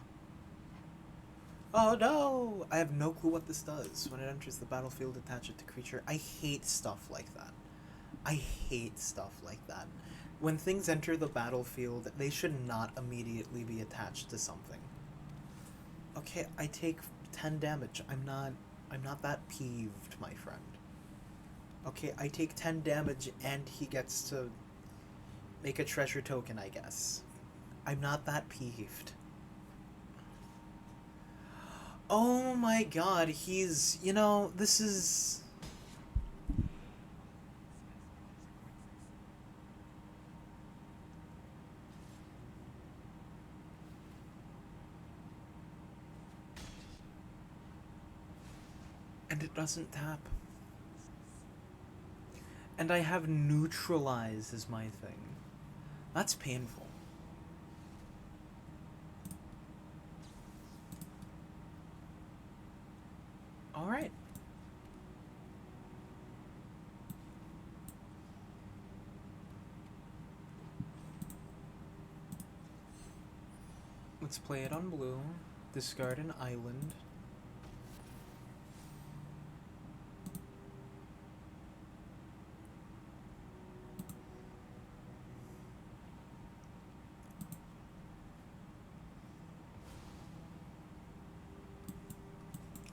Oh no! I have no clue what this does. When it enters the battlefield, attach it to creature. I hate stuff like that. I hate stuff like that. When things enter the battlefield, they should not immediately be attached to something. Okay, I take 10 damage. I'm not that peeved, my friend. Okay, I take 10 damage and he gets to make a treasure token, I guess. I'm not that peeved. Oh my god, he's... You know, this is... And it doesn't tap. And I have neutralize as my thing. That's painful. Alright. Let's play it on blue. Discard an island.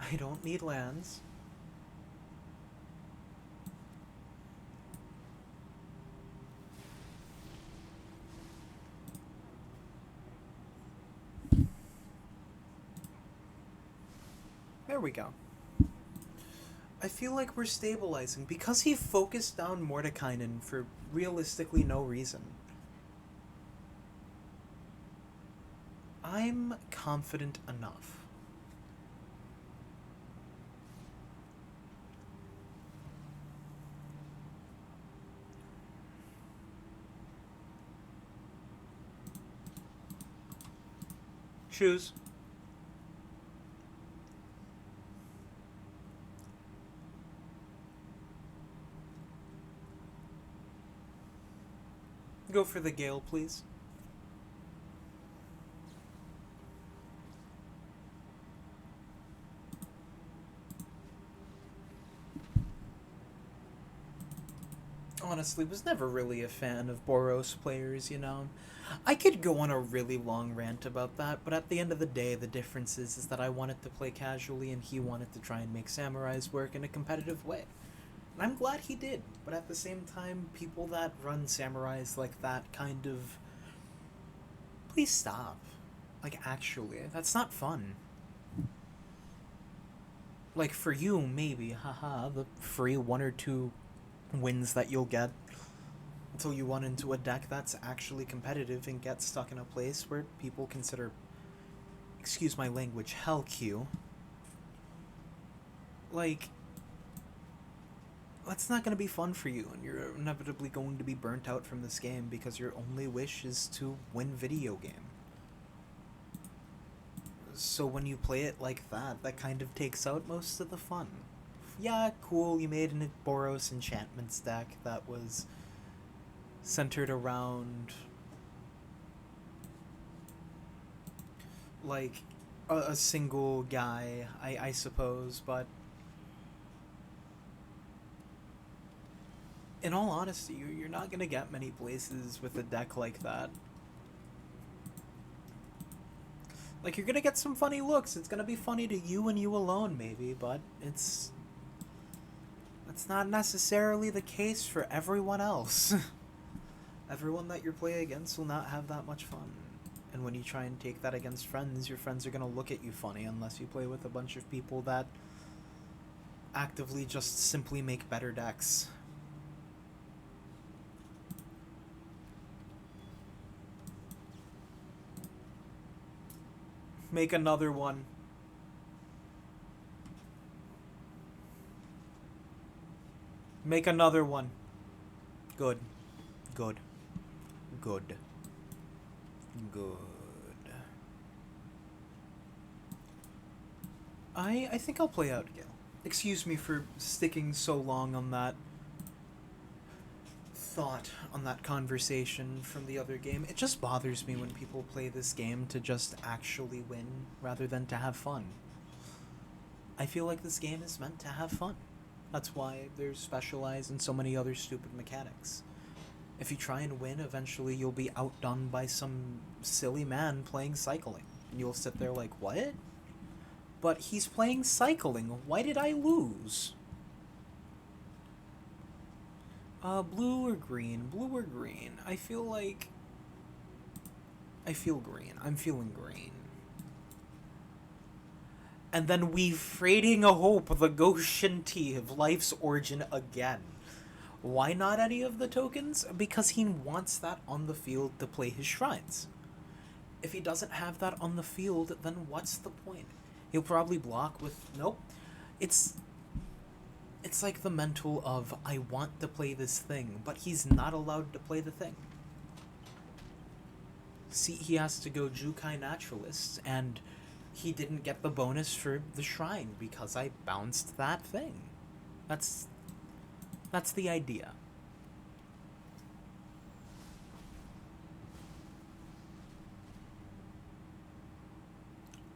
I don't need lands. There we go. I feel like we're stabilizing because he focused down Mordekainen for realistically no reason. I'm confident enough. Choose. Go for the Gale, please. Honestly, was never really a fan of Boros players, you know? I could go on a really long rant about that, but at the end of the day, the difference is that I wanted to play casually and he wanted to try and make samurais work in a competitive way. And I'm glad he did, but at the same time, people that run samurais like that kind of... Please stop. Like, actually, that's not fun. Like, for you, maybe, haha, the free 1 or 2 wins that you'll get until you run into a deck that's actually competitive and get stuck in a place where people consider, excuse my language, hell Q. Like, that's not going to be fun for you, and you're inevitably going to be burnt out from this game because your only wish is to win video game. So when you play it like that, that kind of takes out most of the fun. Yeah, cool, you made an Boros enchantments deck that was centered around, like, a single guy, I suppose, but in all honesty, you're not going to get many places with a deck like that. Like, you're going to get some funny looks. It's going to be funny to you and you alone, maybe, but that's not necessarily the case for everyone else. Everyone that you're playing against will not have that much fun. And when you try and take that against friends, your friends are going to look at you funny unless you play with a bunch of people that actively just simply make better decks. Make another one. Make another one. Good. Good. Good. Good. I think I'll play out Gale. Excuse me for sticking so long on that thought, on that conversation from the other game. It just bothers me when people play this game to just actually win rather than to have fun. I feel like this game is meant to have fun. That's why there's specialized in so many other stupid mechanics. If you try and win, eventually you'll be outdone by some silly man playing cycling. And you'll sit there like, what? But he's playing cycling. Why did I lose? Blue or green? Blue or green? I feel like... I feel green. I'm feeling green. And then we freighting a hope the Goshen tea of life's origin again. Why not any of the tokens? Because he wants that on the field to play his shrines. If he doesn't have that on the field, then what's the point? He'll probably block with... Nope. It's like the mental of, I want to play this thing, but he's not allowed to play the thing. See, he has to go Jukai Naturalist, and he didn't get the bonus for the shrine because I bounced that thing. That's the idea.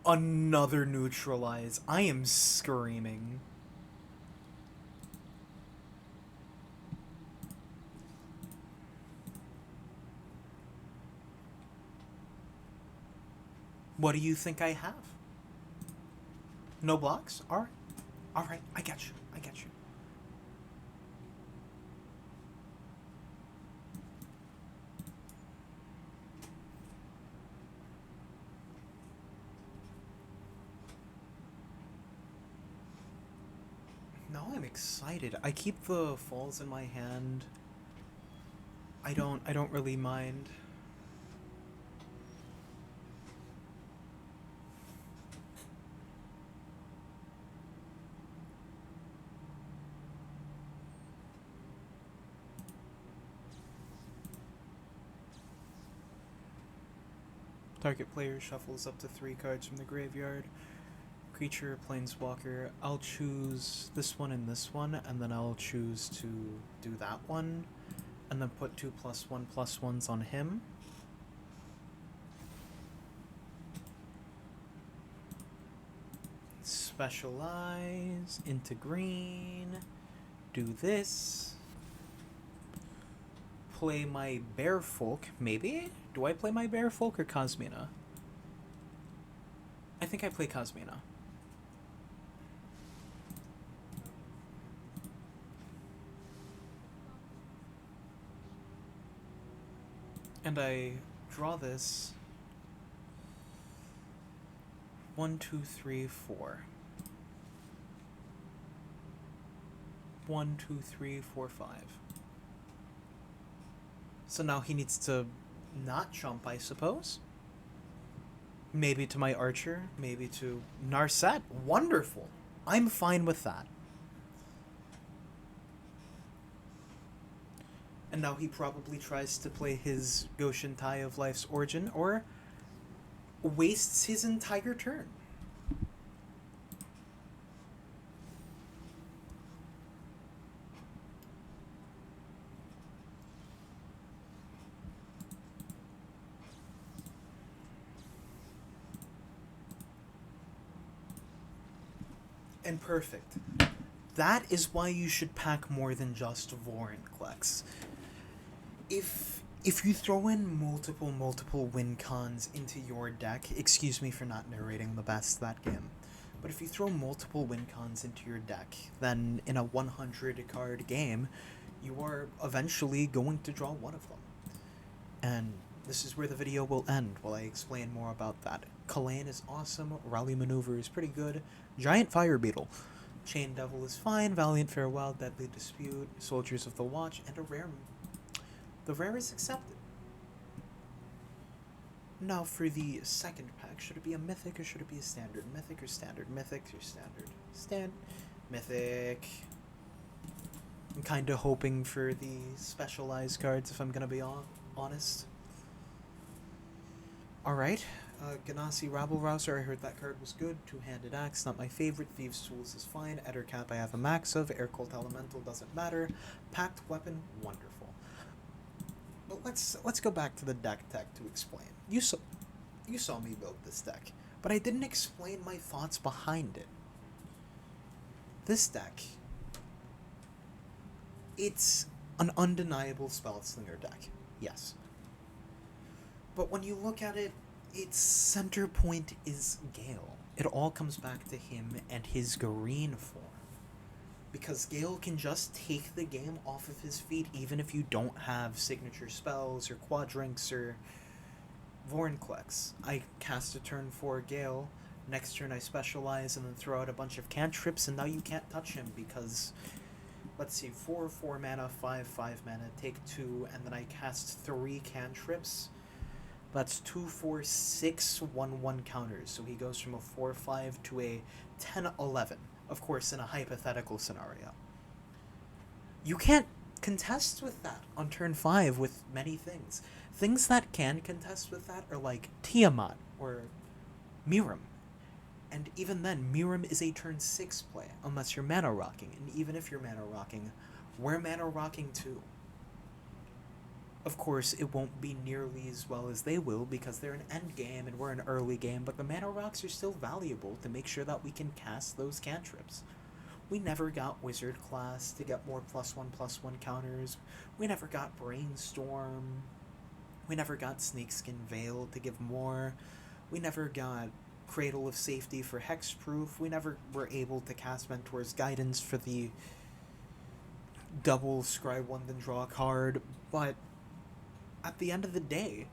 Another neutralize. I am screaming. What do you think I have? No blocks? Alright. Alright, I get you. I get you. Now I'm excited. I keep the falls in my hand. I don't really mind. Target player shuffles up to 3 cards from the graveyard. Creature, planeswalker. I'll choose this one and this one, and then I'll choose to do that one. And then put 2+1/+1s on him. Specialize into green. Do this. Play my Bear Folk, maybe? Do I play my Bear Folk or Cosmina? I think I play Cosmina. And I draw this. 1, 2, 3, 4. 1, 2, 3, 4, 5. So now he needs to not jump, I suppose. Maybe to my Archer, maybe to Narset. Wonderful. I'm fine with that. And now he probably tries to play his Goshen Tai of Life's Origin, or wastes his entire turn. And perfect. That is why you should pack more than just Vorinclex. If you throw in multiple win cons into your deck, excuse me for not narrating the best that game, but if you throw multiple win cons into your deck, then in a 100 card game, you are eventually going to draw one of them. And this is where the video will end while I explain more about that. Kalane is awesome, Rally Maneuver is pretty good, Giant Fire Beetle, Chain Devil is fine, Valiant Farewell, Deadly Dispute, Soldiers of the Watch, and a rare. The rare is accepted. Now for the second pack, should it be a mythic or should it be a standard? Mythic or standard? Mythic or standard? Mythic. I'm kind of hoping for the specialized cards, if I'm gonna be honest. Alright, Ganassi Rabble Rouser, I heard that card was good. Two-handed Axe, not my favorite. Thieves' Tools is fine. Ettercap I have a max of. Air Cult Elemental doesn't matter. Packed Weapon, wonderful. But let's go back to the deck tech to explain. You saw me build this deck, but I didn't explain my thoughts behind it. This deck, it's an undeniable spell slinger deck, yes. But when you look at it, its center point is Gale. It all comes back to him and his green form. Because Gale can just take the game off of his feet even if you don't have signature spells or quadrinks or Vorinclex. I cast a turn 4 Gale, next turn I specialize and then throw out a bunch of cantrips and now you can't touch him because, let's see, 4 mana, 5 mana, take 2, and then I cast 3 cantrips. That's 2, 4, 6, 1 counters. So he goes from a 4/5 to a 10/11. Of course, in a hypothetical scenario. You can't contest with that on turn 5 with many things. Things that can contest with that are like Tiamat or Miram. And even then, Miram is a turn 6 play, unless you're mana rocking. And even if you're mana rocking, we're mana rocking too. Of course, it won't be nearly as well as they will because they're an end game and we're an early game, but the mana rocks are still valuable to make sure that we can cast those cantrips. We never got Wizard class to get more +1/+1 counters. We never got Brainstorm. We never got Snakeskin Veil to give more. We never got Cradle of Safety for Hexproof. We never were able to cast Mentor's Guidance for the double scry 1 then draw a card, but at the end of the day,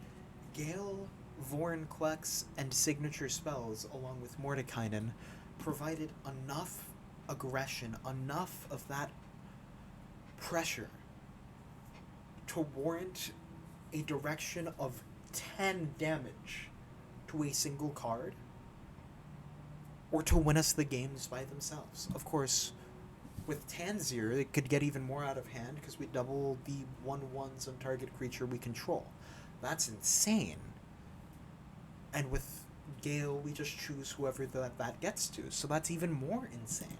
Gale, Vorinclex, and signature spells, along with Mordekainen, provided enough aggression, enough of that pressure to warrant a direction of 10 damage to a single card, or to win us the games by themselves. Of course, with Tanzir, it could get even more out of hand because we double the 1/1s on target creature we control. That's insane. And with Gale, we just choose whoever that gets to, so that's even more insane.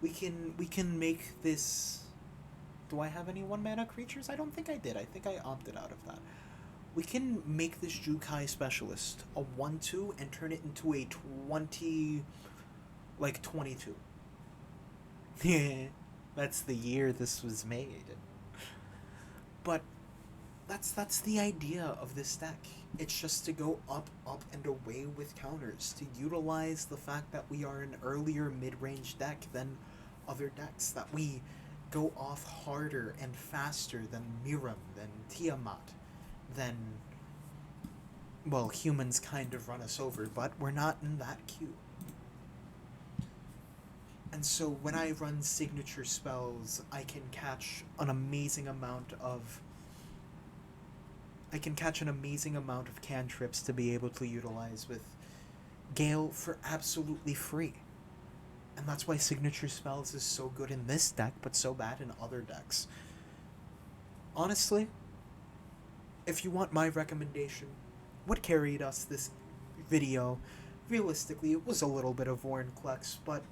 We can make this Do I have any 1 mana creatures? I don't think I did. I think I opted out of that. We can make this Jukai Specialist a 1/2 and turn it into a 20. Like 22. Yeah, that's the year this was made. But that's the idea of this deck. It's just to go up, up, and away with counters, to utilize the fact that we are an earlier mid-range deck than other decks, that we go off harder and faster than Miram, than Tiamat, than, well, humans kind of run us over, but we're not in that queue. And so when I run signature spells, I can catch an amazing amount of cantrips to be able to utilize with Gale for absolutely free. And that's why signature spells is so good in this deck, but so bad in other decks. Honestly, if you want my recommendation, what carried us this video, realistically, it was a little bit of Vorinclex, but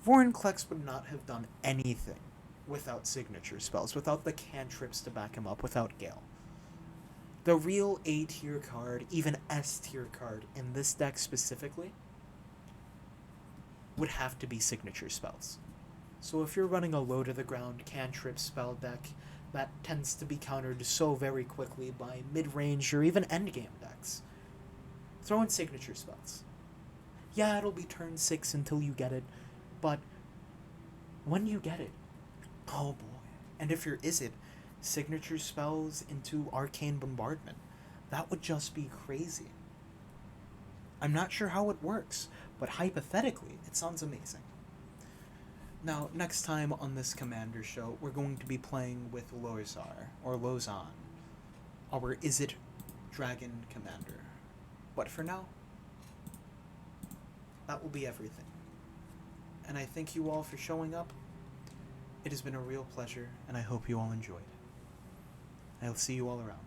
Vorinclex would not have done anything without signature spells, without the cantrips to back him up, without Gale. The real A tier card, even S tier card, in this deck specifically, would have to be signature spells. So if you're running a low to the ground cantrip spell deck that tends to be countered so very quickly by mid-range or even endgame decks, throw in signature spells. Yeah, it'll be turn 6 until you get it, but when you get it, oh boy. And if you're Izzet, signature spells into Arcane Bombardment. That would just be crazy. I'm not sure how it works, but hypothetically, it sounds amazing. Now, next time on this Commander show, we're going to be playing with Lozar, or Lozan, our Izzet Dragon Commander. But for now, that will be everything. And I thank you all for showing up. It has been a real pleasure, and I hope you all enjoyed. I'll see you all around.